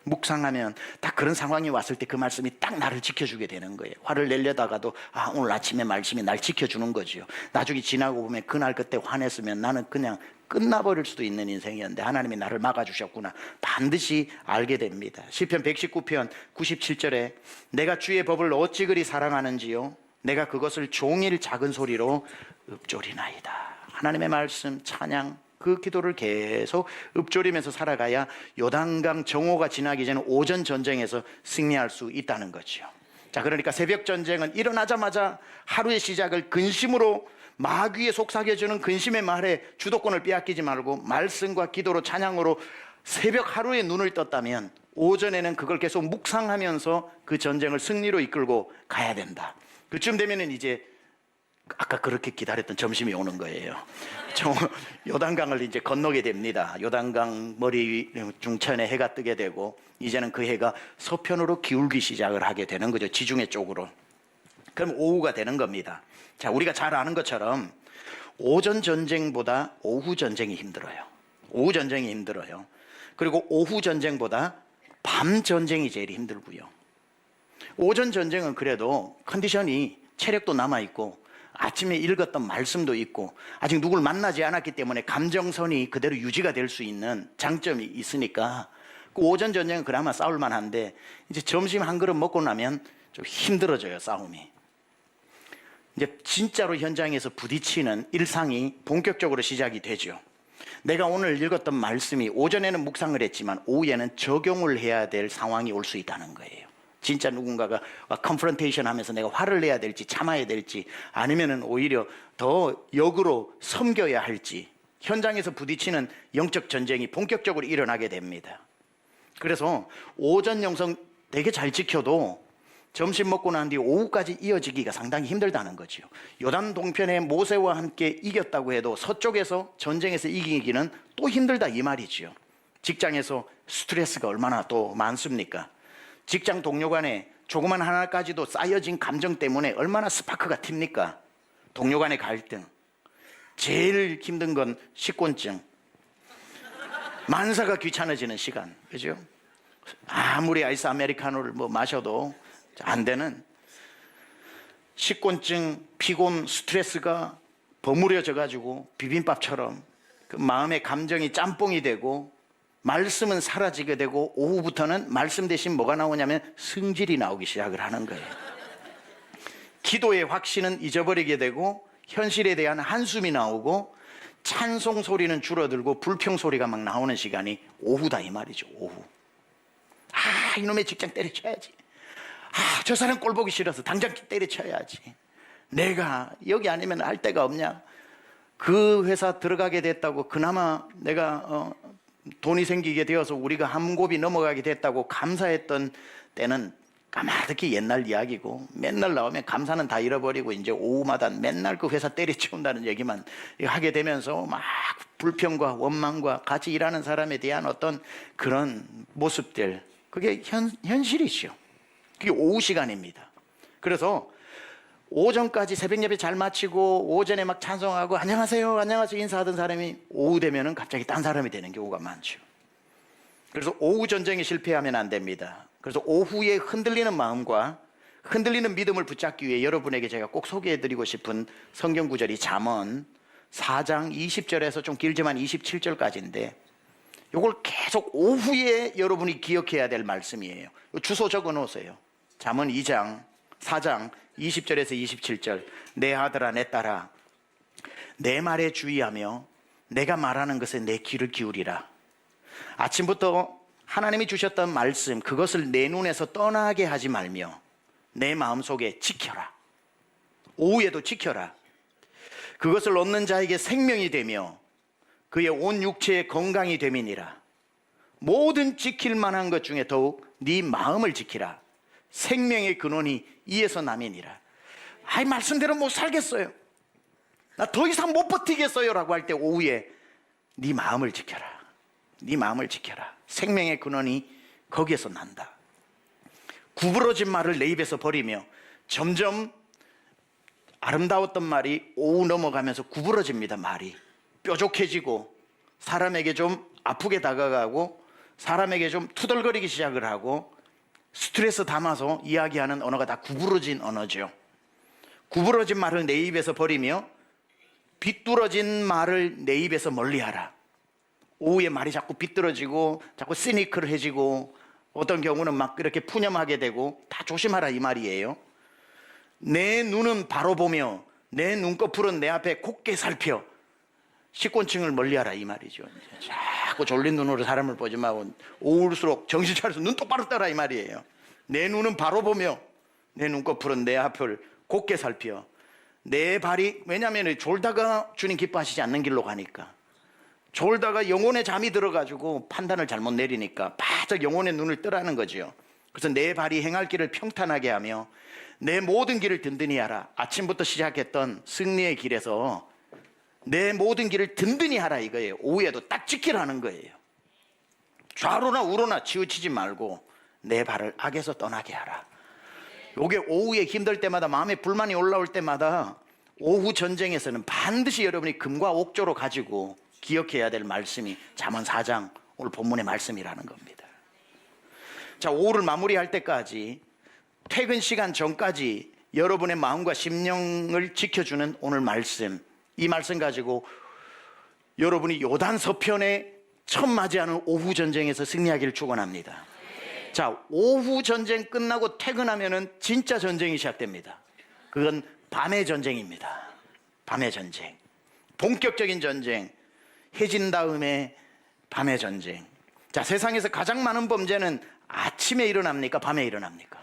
묵상하면 딱 그런 상황이 왔을 때 그 말씀이 딱 나를 지켜주게 되는 거예요. 화를 내려다가도 오늘 아침에 말씀이 날 지켜주는 거지요. 나중에 지나고 보면 그날 그때 화냈으면 나는 그냥 끝나버릴 수도 있는 인생이었는데 하나님이 나를 막아주셨구나 반드시 알게 됩니다. 시편 119편 97절에 내가 주의 법을 어찌 그리 사랑하는지요 내가 그것을 종일 작은 소리로 읊조리나이다. 하나님의 말씀 찬양 그 기도를 계속 읊조리면서 살아가야 요단강 정오가 지나기 전에 오전 전쟁에서 승리할 수 있다는 거죠. 자, 그러니까 새벽 전쟁은 일어나자마자 하루의 시작을 근심으로 마귀에 속삭여주는 근심의 말에 주도권을 빼앗기지 말고 말씀과 기도로 찬양으로 새벽 하루에 눈을 떴다면 오전에는 그걸 계속 묵상하면서 그 전쟁을 승리로 이끌고 가야 된다. 그쯤 되면은 이제 아까 그렇게 기다렸던 점심이 오는 거예요. 요단강을 이제 건너게 됩니다. 요단강 머리 중천에 해가 뜨게 되고 이제는 그 해가 서편으로 기울기 시작을 하게 되는 거죠. 지중해 쪽으로. 그럼 오후가 되는 겁니다. 자, 우리가 잘 아는 것처럼 오전 전쟁보다 오후 전쟁이 힘들어요. 오후 전쟁이 힘들어요. 그리고 오후 전쟁보다 밤 전쟁이 제일 힘들고요. 오전 전쟁은 그래도 컨디션이 체력도 남아있고 아침에 읽었던 말씀도 있고 아직 누굴 만나지 않았기 때문에 감정선이 그대로 유지가 될 수 있는 장점이 있으니까 그 오전 전쟁은 그나마 싸울만 한데 이제 점심 한 그릇 먹고 나면 좀 힘들어져요. 싸움이. 이제 진짜로 현장에서 부딪히는 일상이 본격적으로 시작이 되죠. 내가 오늘 읽었던 말씀이 오전에는 묵상을 했지만 오후에는 적용을 해야 될 상황이 올 수 있다는 거예요. 진짜 누군가가 컨프런테이션 하면서 내가 화를 내야 될지 참아야 될지 아니면은 오히려 더 역으로 섬겨야 할지 현장에서 부딪히는 영적 전쟁이 본격적으로 일어나게 됩니다. 그래서 오전 영성 되게 잘 지켜도 점심 먹고 난 뒤 오후까지 이어지기가 상당히 힘들다는 거죠. 요단 동편에 모세와 함께 이겼다고 해도 서쪽에서 전쟁에서 이기기는 또 힘들다 이 말이죠. 직장에서 스트레스가 얼마나 또 많습니까? 직장 동료 간에 조그만 하나까지도 쌓여진 감정 때문에 얼마나 스파크가 튑니까? 동료 간의 갈등. 제일 힘든 건 식곤증. 만사가 귀찮아지는 시간. 그죠? 아무리 아이스 아메리카노를 마셔도 안 되는 식곤증, 피곤, 스트레스가 버무려져 가지고 비빔밥처럼 그 마음의 감정이 짬뽕이 되고 말씀은 사라지게 되고 오후부터는 말씀 대신 뭐가 나오냐면 승질이 나오기 시작을 하는 거예요. 기도의 확신은 잊어버리게 되고 현실에 대한 한숨이 나오고 찬송 소리는 줄어들고 불평 소리가 막 나오는 시간이 오후다 이 말이죠. 오후. 이놈의 직장 때려쳐야지. 저 사람 꼴 보기 싫어서 당장 때려쳐야지. 내가 여기 아니면 할 데가 없냐. 그 회사 들어가게 됐다고 그나마 내가 돈이 생기게 되어서 우리가 한 곱이 넘어가게 됐다고 감사했던 때는 까마득히 옛날 이야기고 맨날 나오면 감사는 다 잃어버리고 이제 오후마다 맨날 그 회사 때려치운다는 얘기만 하게 되면서 막 불평과 원망과 같이 일하는 사람에 대한 어떤 그런 모습들, 그게 현실이죠. 그게 오후 시간입니다. 그래서 오전까지 새벽 예배 잘 마치고 오전에 막 찬송하고 안녕하세요 안녕하세요 인사하던 사람이 오후 되면은 갑자기 딴 사람이 되는 경우가 많죠. 그래서 오후 전쟁에 실패하면 안 됩니다. 그래서 오후에 흔들리는 마음과 흔들리는 믿음을 붙잡기 위해 여러분에게 제가 꼭 소개해드리고 싶은 성경 구절이 잠언 4장 20절에서 좀 길지만 27절까지인데, 이걸 계속 오후에 여러분이 기억해야 될 말씀이에요. 주소 적어 놓으세요. 잠언 2장 4장 20절에서 27절. 내 아들아 내 딸아 내 말에 주의하며 내가 말하는 것에 내 귀를 기울이라. 아침부터 하나님이 주셨던 말씀, 그것을 내 눈에서 떠나게 하지 말며 내 마음속에 지켜라. 오후에도 지켜라. 그것을 얻는 자에게 생명이 되며 그의 온 육체의 건강이 됨이니라. 모든 지킬 만한 것 중에 더욱 네 마음을 지키라. 생명의 근원이 이에서 남이니라. 아이, 말씀대로 못 살겠어요, 나 더 이상 못 버티겠어요 라고 할 때 오후에 네 마음을 지켜라. 네 마음을 지켜라. 생명의 근원이 거기에서 난다. 구부러진 말을 내 입에서 버리며, 점점 아름다웠던 말이 오후 넘어가면서 구부러집니다. 말이 뾰족해지고 사람에게 좀 아프게 다가가고 사람에게 좀 투덜거리기 시작을 하고 스트레스 담아서 이야기하는 언어가 다 구부러진 언어죠. 구부러진 말을 내 입에서 버리며 비뚤어진 말을 내 입에서 멀리하라. 오후에 말이 자꾸 비뚤어지고 자꾸 시니컬해지고 어떤 경우는 막 이렇게 푸념하게 되고, 다 조심하라 이 말이에요. 내 눈은 바로 보며 내 눈꺼풀은 내 앞에 곱게 살펴. 식곤증을 멀리하라 이 말이죠. 자꾸 졸린 눈으로 사람을 보지 말고 오울수록 정신 차려서 눈 똑바로 떠라 이 말이에요. 내 눈은 바로 보며 내 눈꺼풀은 내 앞을 곱게 살펴. 내 발이, 왜냐하면 졸다가 주님 기뻐하시지 않는 길로 가니까, 졸다가 영혼의 잠이 들어가지고 판단을 잘못 내리니까 바짝 영혼의 눈을 뜨라는 거죠. 그래서 내 발이 행할 길을 평탄하게 하며 내 모든 길을 든든히 하라. 아침부터 시작했던 승리의 길에서 내 모든 길을 든든히 하라 이거예요. 오후에도 딱 지키라는 거예요. 좌로나 우로나 치우치지 말고 내 발을 악에서 떠나게 하라. 요게 오후에 힘들 때마다, 마음에 불만이 올라올 때마다 오후 전쟁에서는 반드시 여러분이 금과 옥조로 가지고 기억해야 될 말씀이 잠언 4장 오늘 본문의 말씀이라는 겁니다. 자, 오후를 마무리할 때까지, 퇴근 시간 전까지 여러분의 마음과 심령을 지켜주는 오늘 말씀, 이 말씀 가지고 여러분이 요단 서편에 처음 맞이하는 오후 전쟁에서 승리하기를 축원합니다. 자, 오후 전쟁 끝나고 퇴근하면은 진짜 전쟁이 시작됩니다. 그건 밤의 전쟁입니다. 밤의 전쟁, 본격적인 전쟁. 해진 다음에 밤의 전쟁. 자, 세상에서 가장 많은 범죄는 아침에 일어납니까? 밤에 일어납니까?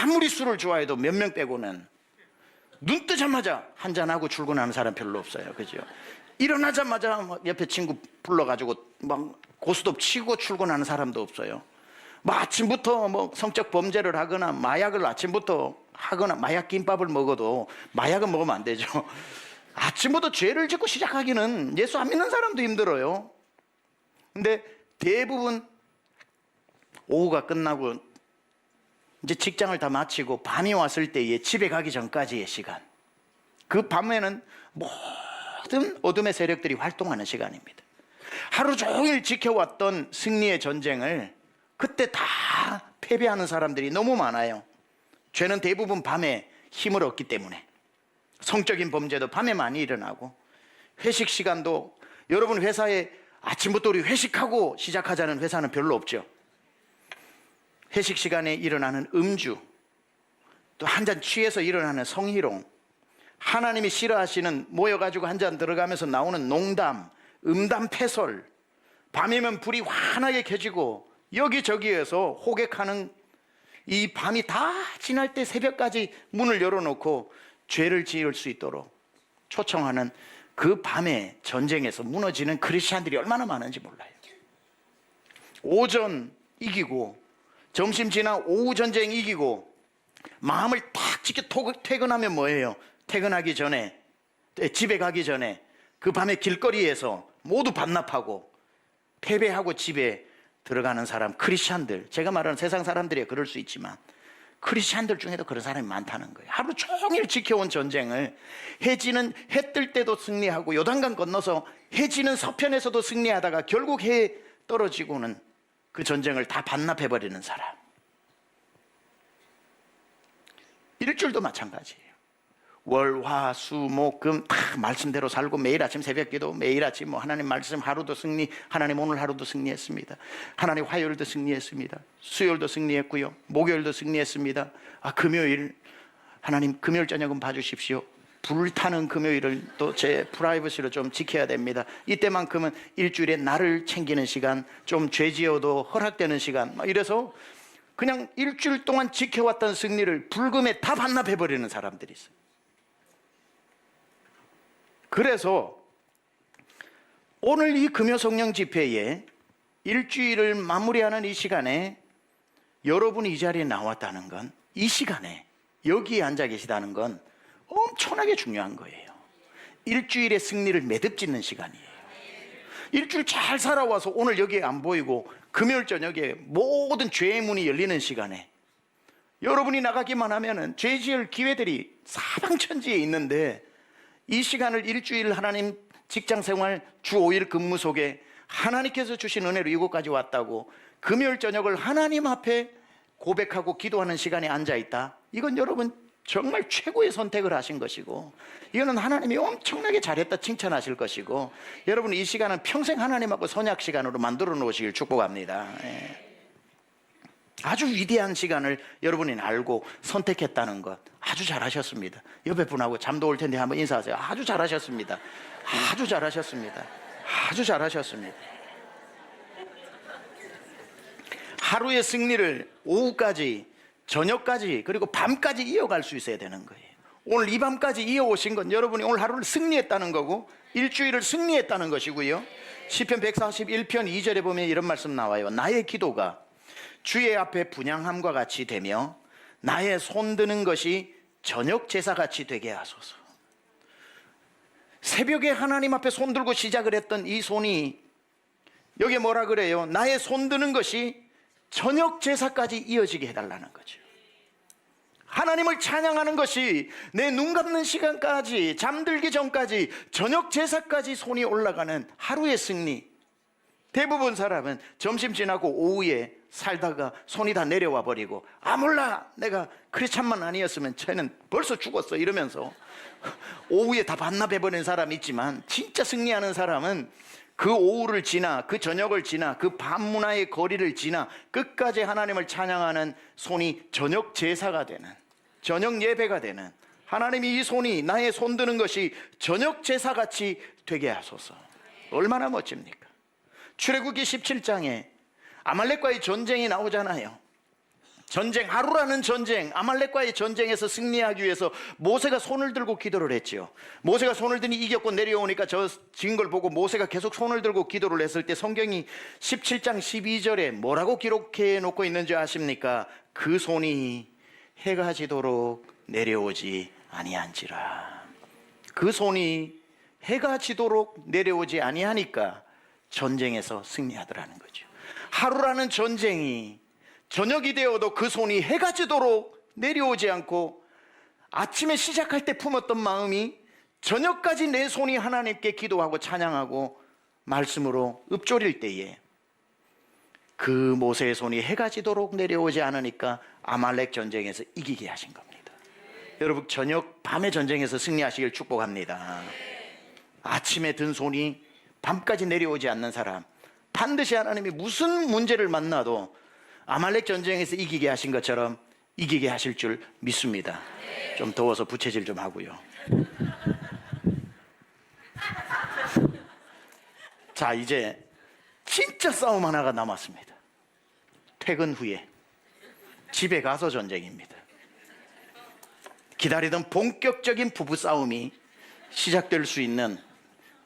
아무리 술을 좋아해도 몇 명 빼고는 눈 뜨자마자 한잔하고 출근하는 사람 별로 없어요. 그죠? 일어나자마자 옆에 친구 불러가지고 막 고스톱 치고 출근하는 사람도 없어요. 뭐 아침부터 뭐 성적 범죄를 하거나 마약을 아침부터 하거나, 마약 김밥을 먹어도, 마약은 먹으면 안 되죠. 아침부터 죄를 짓고 시작하기는 예수 안 믿는 사람도 힘들어요. 근데 대부분 오후가 끝나고 이제 직장을 다 마치고 밤이 왔을 때에 집에 가기 전까지의 시간, 그 밤에는 모든 어둠의 세력들이 활동하는 시간입니다. 하루 종일 지켜왔던 승리의 전쟁을 그때 다 패배하는 사람들이 너무 많아요. 죄는 대부분 밤에 힘을 얻기 때문에. 성적인 범죄도 밤에 많이 일어나고, 회식 시간도, 여러분 회사에 아침부터 우리 회식하고 시작하자는 회사는 별로 없죠. 회식 시간에 일어나는 음주, 또 한 잔 취해서 일어나는 성희롱, 하나님이 싫어하시는 모여가지고 한 잔 들어가면서 나오는 농담, 음담 패설, 밤이면 불이 환하게 켜지고 여기저기에서 호객하는 이 밤이 다 지날 때 새벽까지 문을 열어놓고 죄를 지을 수 있도록 초청하는 그 밤의 전쟁에서 무너지는 크리스찬들이 얼마나 많은지 몰라요. 오전 이기고 점심 지나 오후 전쟁 이기고 마음을 탁 지켜 퇴근하면 뭐예요? 퇴근하기 전에, 집에 가기 전에 그 밤에 길거리에서 모두 반납하고 패배하고 집에 들어가는 사람, 크리스찬들, 제가 말하는 세상 사람들이 그럴 수 있지만 크리스찬들 중에도 그런 사람이 많다는 거예요. 하루 종일 지켜온 전쟁을 해 뜰 때도 승리하고 요단강 건너서 해 지는 서편에서도 승리하다가 결국 해 떨어지고는 그 전쟁을 다 반납해버리는 사람. 일주일도 마찬가지예요. 월, 화, 수, 목, 금 다 말씀대로 살고 매일 아침 새벽기도, 매일 아침 뭐 하나님 말씀 하루도 승리, 하나님 오늘 하루도 승리했습니다. 하나님 화요일도 승리했습니다. 수요일도 승리했고요. 목요일도 승리했습니다. 금요일 하나님 금요일 저녁은 봐주십시오. 불타는 금요일을 또 제 프라이버시로 좀 지켜야 됩니다. 이때만큼은 일주일에 나를 챙기는 시간, 좀 죄지어도 허락되는 시간, 이래서 그냥 일주일 동안 지켜왔던 승리를 불금에 다 반납해버리는 사람들이 있어요. 그래서 오늘 이 금요성령 집회에 일주일을 마무리하는 이 시간에 여러분이 이 자리에 나왔다는 건, 이 시간에 여기에 앉아 계시다는 건 엄청나게 중요한 거예요. 일주일의 승리를 매듭짓는 시간이에요. 일주일 잘 살아와서 오늘 여기에 안 보이고 금요일 저녁에 모든 죄의 문이 열리는 시간에 여러분이 나가기만 하면은 죄 지을 기회들이 사방천지에 있는데, 이 시간을 일주일 하나님 직장생활 주 5일 근무 속에 하나님께서 주신 은혜로 이곳까지 왔다고 금요일 저녁을 하나님 앞에 고백하고 기도하는 시간에 앉아있다. 이건 여러분 정말 최고의 선택을 하신 것이고, 이거는 하나님이 엄청나게 잘했다 칭찬하실 것이고, 여러분 이 시간은 평생 하나님하고 선약 시간으로 만들어 놓으시길 축복합니다. 아주 위대한 시간을 여러분이 알고 선택했다는 것 아주 잘하셨습니다. 옆에 분하고 잠도 올 텐데 한번 인사하세요. 아주 잘하셨습니다. 아주 잘하셨습니다. 아주 잘하셨습니다. 하루의 승리를 오후까지, 저녁까지, 그리고 밤까지 이어갈 수 있어야 되는 거예요. 오늘 이 밤까지 이어오신 건 여러분이 오늘 하루를 승리했다는 거고 일주일을 승리했다는 것이고요. 시편 141편 2절에 보면 이런 말씀 나와요. 나의 기도가 주의 앞에 분향함과 같이 되며 나의 손드는 것이 저녁 제사같이 되게 하소서. 새벽에 하나님 앞에 손들고 시작을 했던 이 손이 여기에 뭐라 그래요? 나의 손드는 것이 저녁 제사까지 이어지게 해달라는 거죠. 하나님을 찬양하는 것이 내 눈 감는 시간까지, 잠들기 전까지, 저녁 제사까지 손이 올라가는 하루의 승리. 대부분 사람은 점심 지나고 오후에 살다가 손이 다 내려와 버리고, 몰라, 내가 크리스찬만 아니었으면 쟤는 벌써 죽었어 이러면서 오후에 다 반납해버린 사람이 있지만, 진짜 승리하는 사람은 그 오후를 지나, 그 저녁을 지나, 그 밤문화의 거리를 지나 끝까지 하나님을 찬양하는 손이 저녁 제사가 되는, 저녁 예배가 되는, 하나님이 이 손이, 나의 손 드는 것이 저녁 제사같이 되게 하소서. 얼마나 멋집니까? 출애굽기 17장에 아말렉과의 전쟁이 나오잖아요. 전쟁, 하루라는 전쟁, 아말렉과의 전쟁에서 승리하기 위해서 모세가 손을 들고 기도를 했지요. 모세가 손을 드니 이겼고 내려오니까 저 진 걸 보고 모세가 계속 손을 들고 기도를 했을 때 성경이 17장 12절에 뭐라고 기록해 놓고 있는지 아십니까? 그 손이 해가 지도록 내려오지 아니한지라. 그 손이 해가 지도록 내려오지 아니하니까 전쟁에서 승리하더라는 거죠. 하루라는 전쟁이 저녁이 되어도 그 손이 해가 지도록 내려오지 않고, 아침에 시작할 때 품었던 마음이 저녁까지 내 손이 하나님께 기도하고 찬양하고 말씀으로 읊조릴 때에 그 모세의 손이 해가 지도록 내려오지 않으니까 아말렉 전쟁에서 이기게 하신 겁니다. 여러분 저녁 밤의 전쟁에서 승리하시길 축복합니다. 아침에 든 손이 밤까지 내려오지 않는 사람, 반드시 하나님이 무슨 문제를 만나도 아말렉 전쟁에서 이기게 하신 것처럼 이기게 하실 줄 믿습니다. 좀 더워서 부채질 좀 하고요. 자, 이제 진짜 싸움 하나가 남았습니다. 퇴근 후에 집에 가서 전쟁입니다. 기다리던 본격적인 부부싸움이 시작될 수 있는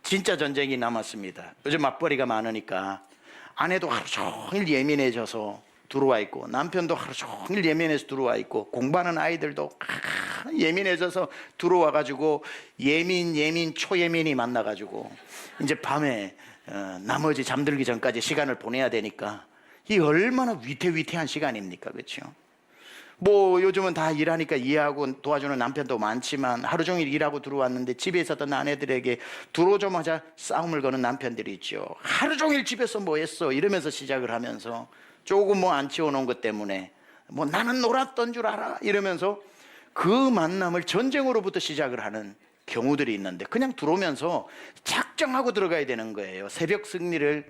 진짜 전쟁이 남았습니다. 요즘 맞벌이가 많으니까 아내도 하루 종일 예민해져서 들어와 있고, 남편도 하루 종일 예민해서 들어와 있고, 공부하는 아이들도 예민해져서 들어와 가지고 예민 초예민이 만나 가지고 이제 밤에 나머지 잠들기 전까지 시간을 보내야 되니까 이 얼마나 위태위태한 시간입니까? 그렇죠? 뭐 요즘은 다 일하니까 이해하고 도와주는 남편도 많지만 하루 종일 일하고 들어왔는데 집에 있었던 아내들에게 들어오자마자 싸움을 거는 남편들이 있죠. 하루 종일 집에서 뭐 했어? 이러면서 시작을 하면서 조금 뭐 안 치워놓은 것 때문에 뭐 나는 놀았던 줄 알아? 이러면서 그 만남을 전쟁으로부터 시작을 하는 경우들이 있는데, 그냥 들어오면서 작정하고 들어가야 되는 거예요. 새벽 승리를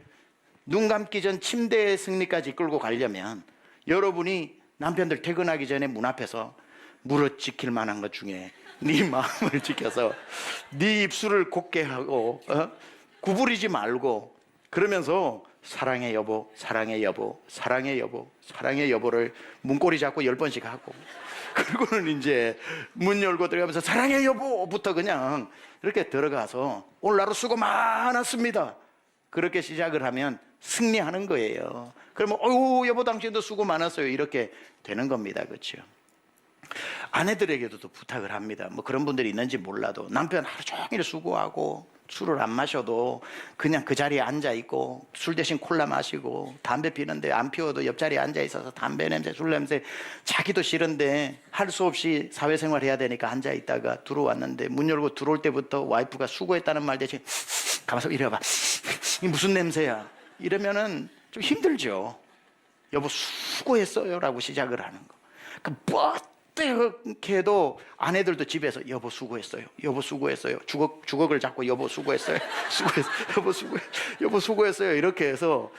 눈 감기 전 침대의 승리까지 끌고 가려면 여러분이 남편들 퇴근하기 전에 문 앞에서 무릇 지킬 만한 것 중에 네 마음을 지켜서 네 입술을 곱게 하고 구부리지 말고, 그러면서 사랑해 여보, 사랑해 여보, 사랑해 여보, 사랑해 여보를 문고리 잡고 10번씩 하고, 그리고는 이제 문 열고 들어가면서 사랑해 여보부터 그냥 이렇게 들어가서 오늘 하루 수고 많았습니다, 그렇게 시작을 하면 승리하는 거예요. 그러면 어유 여보 당신도 수고 많았어요, 이렇게 되는 겁니다. 그렇죠? 아내들에게도 또 부탁을 합니다. 뭐 그런 분들이 있는지 몰라도 남편 하루 종일 수고하고 술을 안 마셔도 그냥 그 자리에 앉아 있고 술 대신 콜라 마시고 담배 피는데 안 피워도 옆자리에 앉아 있어서 담배 냄새, 술 냄새, 자기도 싫은데 할 수 없이 사회생활 해야 되니까 앉아 있다가 들어왔는데 문 열고 들어올 때부터 와이프가 수고했다는 말 대신 가만있어 이래 봐, 이 무슨 냄새야, 이러면은 좀 힘들죠. 여보 수고했어요 라고 시작을 하는 거. 그러니까 뻗대게도 아내들도 집에서 여보 수고했어요, 여보 수고했어요, 주걱을 잡고 여보 수고했어요, 여보 여보 수고했어요, 이렇게 해서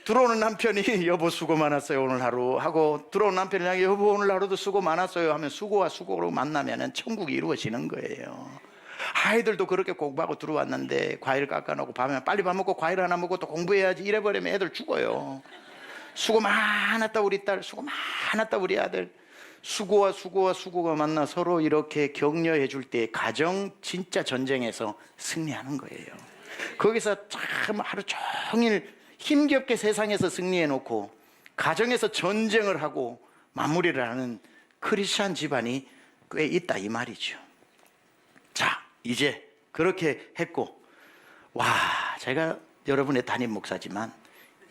들어오는 남편이 여보 수고 많았어요 오늘 하루 하고, 들어오는 남편이 향해 여보 오늘 하루도 수고 많았어요 하면 수고와 수고로 만나면 천국이 이루어지는 거예요. 아이들도 그렇게 공부하고 들어왔는데 과일 깎아놓고 밤에 빨리 밥 먹고 과일 하나 먹고 또 공부해야지 이래버리면 애들 죽어요. 수고 많았다 우리 딸, 수고 많았다 우리 아들. 수고와 수고가 만나 서로 이렇게 격려해 줄 때 가정 진짜 전쟁에서 승리하는 거예요. 거기서 참 하루 종일 힘겹게 세상에서 승리해 놓고 가정에서 전쟁을 하고 마무리를 하는 크리스찬 집안이 꽤 있다 이 말이죠. 자, 이제 그렇게 했고, 와, 제가 여러분의 담임 목사지만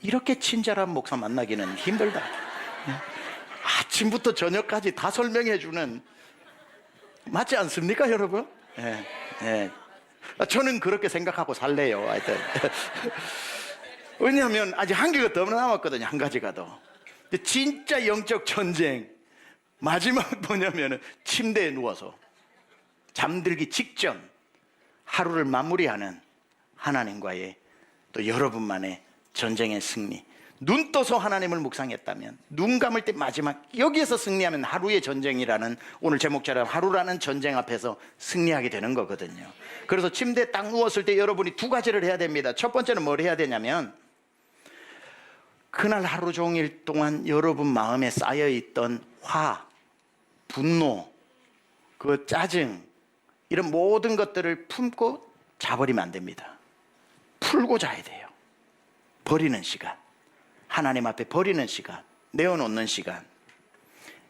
이렇게 친절한 목사 만나기는 힘들다. 아침부터 저녁까지 다 설명해 주는, 맞지 않습니까 여러분? 예, 예. 저는 그렇게 생각하고 살래요. 하여튼 왜냐하면 아직 한계가 더 남았거든요. 한 가지가 더. 진짜 영적 전쟁 마지막 뭐냐면은 침대에 누워서 잠들기 직전 하루를 마무리하는 하나님과의 또 여러분만의 전쟁의 승리. 눈 떠서 하나님을 묵상했다면, 눈 감을 때 마지막 여기에서 승리하면 하루의 전쟁이라는, 오늘 제목처럼 하루라는 전쟁 앞에서 승리하게 되는 거거든요. 그래서 침대에 딱 누웠을 때 여러분이 두 가지를 해야 됩니다. 첫 번째는 뭘 해야 되냐면, 그날 하루 종일 동안 여러분 마음에 쌓여있던 화, 분노, 그 짜증, 이런 모든 것들을 품고 자버리면 안 됩니다. 풀고 자야 돼요. 버리는 시간, 하나님 앞에 버리는 시간, 내어놓는 시간.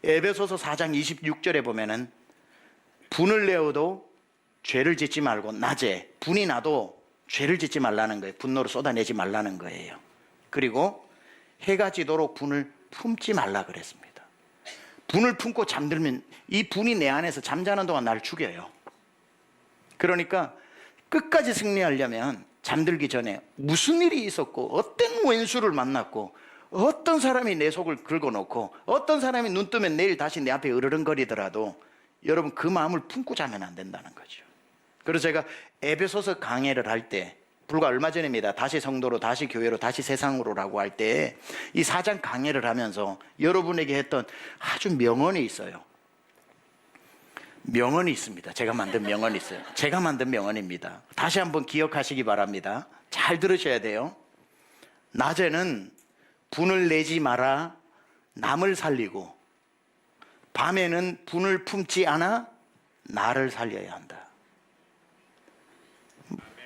에베소서 4장 26절에 보면은 분을 내어도 죄를 짓지 말고, 낮에 분이 나도 죄를 짓지 말라는 거예요. 분노를 쏟아내지 말라는 거예요. 그리고 해가 지도록 분을 품지 말라 그랬습니다. 분을 품고 잠들면 이 분이 내 안에서 잠자는 동안 날 죽여요. 그러니까 끝까지 승리하려면 잠들기 전에 무슨 일이 있었고, 어떤 왼수를 만났고, 어떤 사람이 내 속을 긁어놓고, 어떤 사람이 눈 뜨면 내일 다시 내 앞에 으르렁거리더라도 여러분 그 마음을 품고 자면 안 된다는 거죠. 그래서 제가 에베소서 강해를 할 때, 불과 얼마 전입니다. 다시 성도로, 다시 교회로, 다시 세상으로라고 할 때 이 4장 강해를 하면서 여러분에게 했던 아주 명언이 있어요. 명언이 있습니다. 제가 만든 명언이 있어요. 제가 만든 명언입니다. 다시 한번 기억하시기 바랍니다. 잘 들으셔야 돼요. 낮에는 분을 내지 마라, 남을 살리고, 밤에는 분을 품지 않아 나를 살려야 한다.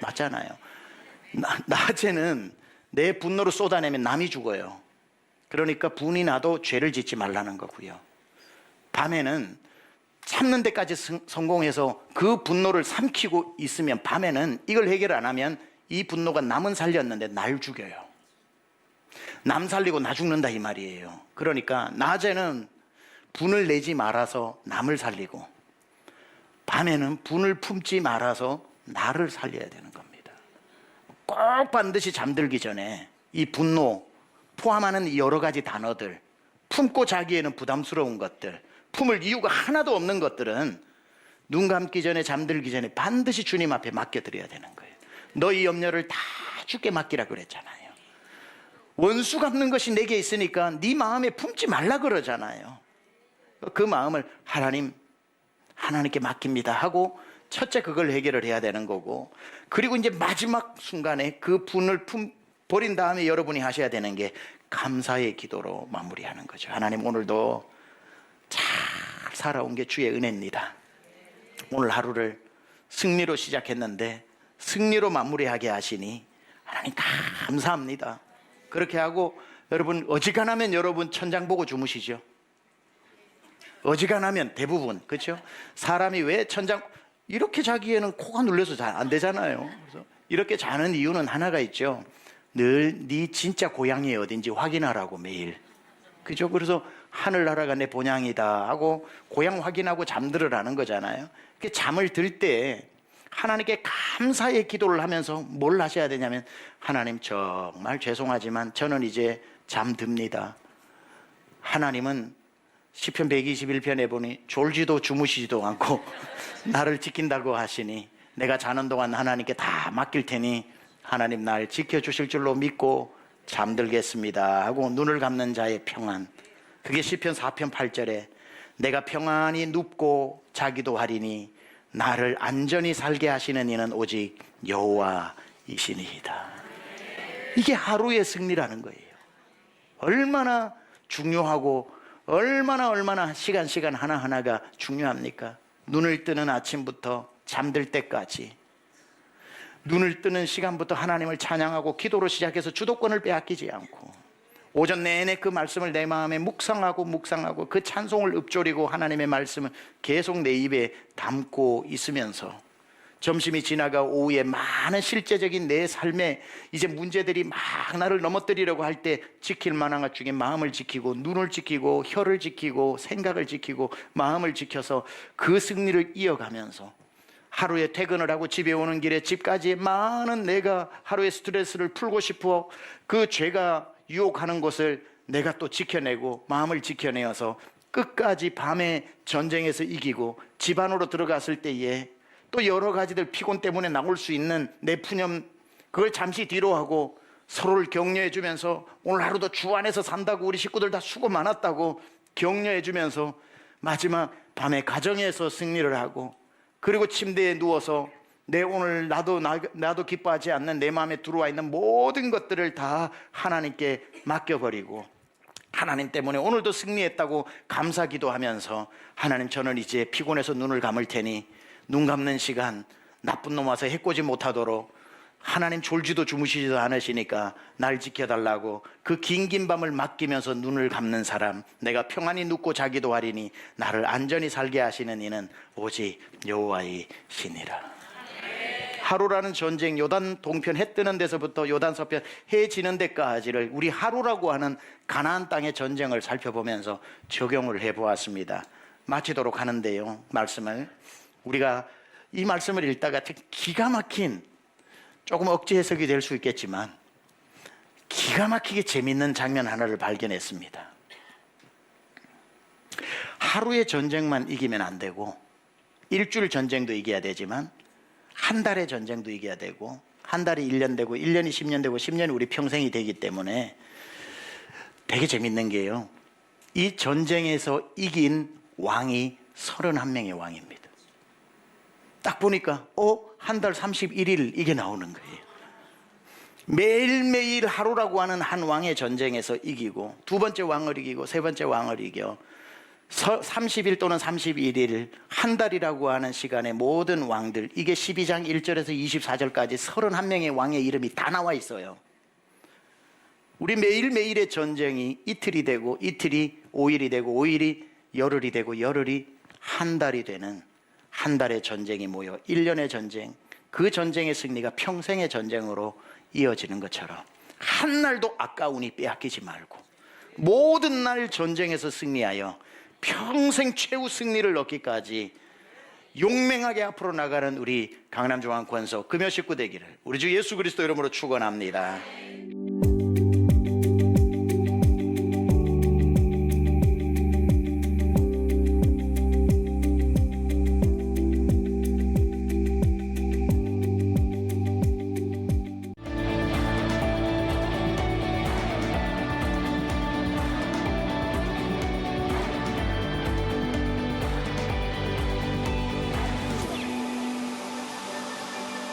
맞잖아요. 낮에는 내 분노를 쏟아내면 남이 죽어요. 그러니까 분이 나도 죄를 짓지 말라는 거고요. 밤에는 참는 데까지 성공해서 그 분노를 삼키고 있으면 밤에는 이걸 해결 안 하면 이 분노가 남은 살렸는데 날 죽여요. 남 살리고 나 죽는다 이 말이에요. 그러니까 낮에는 분을 내지 말아서 남을 살리고 밤에는 분을 품지 말아서 나를 살려야 되는 겁니다. 꼭 반드시 잠들기 전에 이 분노 포함하는 여러 가지 단어들, 품고 자기에는 부담스러운 것들, 품을 이유가 하나도 없는 것들은 눈 감기 전에 잠들기 전에 반드시 주님 앞에 맡겨드려야 되는 거예요. 너희 염려를 다 주께 맡기라 그랬잖아요. 원수 갚는 것이 내게 있으니까 네 마음에 품지 말라 그러잖아요. 그 마음을 하나님께 맡깁니다 하고 첫째 그걸 해결을 해야 되는 거고, 그리고 이제 마지막 순간에 그 분을 버린 다음에 여러분이 하셔야 되는 게 감사의 기도로 마무리하는 거죠. 하나님, 오늘도 잘 살아온 게 주의 은혜입니다. 오늘 하루를 승리로 시작했는데 승리로 마무리하게 하시니 하나님 감사합니다. 그렇게 하고 여러분 어지간하면 여러분 천장 보고 주무시죠. 어지간하면 대부분, 그렇죠? 사람이 왜 천장 이렇게 자기에는 코가 눌려서 잘 안 되잖아요. 그래서 이렇게 자는 이유는 하나가 있죠. 늘 네 진짜 고향이 어딘지 확인하라고 매일, 그죠? 그래서 하늘나라가 내 본향이다 하고 고향 확인하고 잠들으라는 거잖아요. 그 잠을 들 때 하나님께 감사의 기도를 하면서 뭘 하셔야 되냐면, 하나님 정말 죄송하지만 저는 이제 잠듭니다. 하나님은 시편 121편에 보니 졸지도 주무시지도 않고 나를 지킨다고 하시니 내가 자는 동안 하나님께 다 맡길 테니 하나님 날 지켜주실 줄로 믿고 잠들겠습니다 하고 눈을 감는 자의 평안, 그게 시편 4편 8절에 내가 평안히 눕고 자기도 하리니 나를 안전히 살게 하시는 이는 오직 여호와이시니이다. 이게 하루의 승리라는 거예요. 얼마나 중요하고 얼마나 시간 하나하나가 중요합니까? 눈을 뜨는 아침부터 잠들 때까지, 눈을 뜨는 시간부터 하나님을 찬양하고 기도로 시작해서 주도권을 빼앗기지 않고 오전 내내 그 말씀을 내 마음에 묵상하고 그 찬송을 읊조리고 하나님의 말씀을 계속 내 입에 담고 있으면서 점심이 지나가 오후에 많은 실제적인 내 삶에 이제 문제들이 막 나를 넘어뜨리려고 할 때 지킬 만한 것 중에 마음을 지키고 눈을 지키고 혀를 지키고 생각을 지키고 마음을 지켜서 그 승리를 이어가면서 하루에 퇴근을 하고 집에 오는 길에 집까지 많은 내가 하루의 스트레스를 풀고 싶어 그 죄가 유혹하는 것을 내가 또 지켜내고 마음을 지켜내어서 끝까지 밤에 전쟁에서 이기고 집 안으로 들어갔을 때에 또 여러 가지들 피곤 때문에 나올 수 있는 내 푸념, 그걸 잠시 뒤로 하고 서로를 격려해 주면서 오늘 하루도 주 안에서 산다고 우리 식구들 다 수고 많았다고 격려해 주면서 마지막 밤에 가정에서 승리를 하고, 그리고 침대에 누워서 내 오늘 나도 기뻐하지 않는 내 마음에 들어와 있는 모든 것들을 다 하나님께 맡겨버리고 하나님 때문에 오늘도 승리했다고 감사기도하면서 하나님, 저는 이제 피곤해서 눈을 감을 테니 눈 감는 시간 나쁜 놈 와서 해코지 못하도록 하나님 졸지도 주무시지도 않으시니까 날 지켜달라고 그 긴 밤을 맡기면서 눈을 감는 사람, 내가 평안히 눕고 자기도 하리니 나를 안전히 살게 하시는 이는 오직 여호와이시니라. 하루라는 전쟁, 요단 동편 해 뜨는 데서부터 요단 서편 해 지는 데까지를 우리 하루라고 하는 가나안 땅의 전쟁을 살펴보면서 적용을 해보았습니다. 마치도록 하는데요, 말씀을 우리가 이 말씀을 읽다가 기가 막힌, 조금 억지 해석이 될 수 있겠지만 기가 막히게 재밌는 장면 하나를 발견했습니다. 하루의 전쟁만 이기면 안 되고 일주일 전쟁도 이겨야 되지만 한 달의 전쟁도 이겨야 되고 한 달이 1년 되고 1년이 10년 되고 10년이 우리 평생이 되기 때문에 되게 재밌는 게요, 이 전쟁에서 이긴 왕이 31명의 왕입니다. 딱 보니까 한 달 31일 이게 나오는 거예요. 매일매일 하루라고 하는 한 왕의 전쟁에서 이기고 두 번째 왕을 이기고 세 번째 왕을 이겨 30일 또는 31일 한 달이라고 하는 시간에 모든 왕들, 이게 12장 1절에서 24절까지 31명의 왕의 이름이 다 나와 있어요. 우리 매일매일의 전쟁이 이틀이 되고 이틀이 5일이 되고 5일이 열흘이 되고 열흘이 한 달이 되는 한 달의 전쟁이 모여 1년의 전쟁, 그 전쟁의 승리가 평생의 전쟁으로 이어지는 것처럼 한 날도 아까우니 빼앗기지 말고 모든 날 전쟁에서 승리하여 평생 최후 승리를 얻기까지 용맹하게 앞으로 나가는 우리 강남중앙권서 금요 식구 되기를 우리 주 예수 그리스도 이름으로 축원합니다.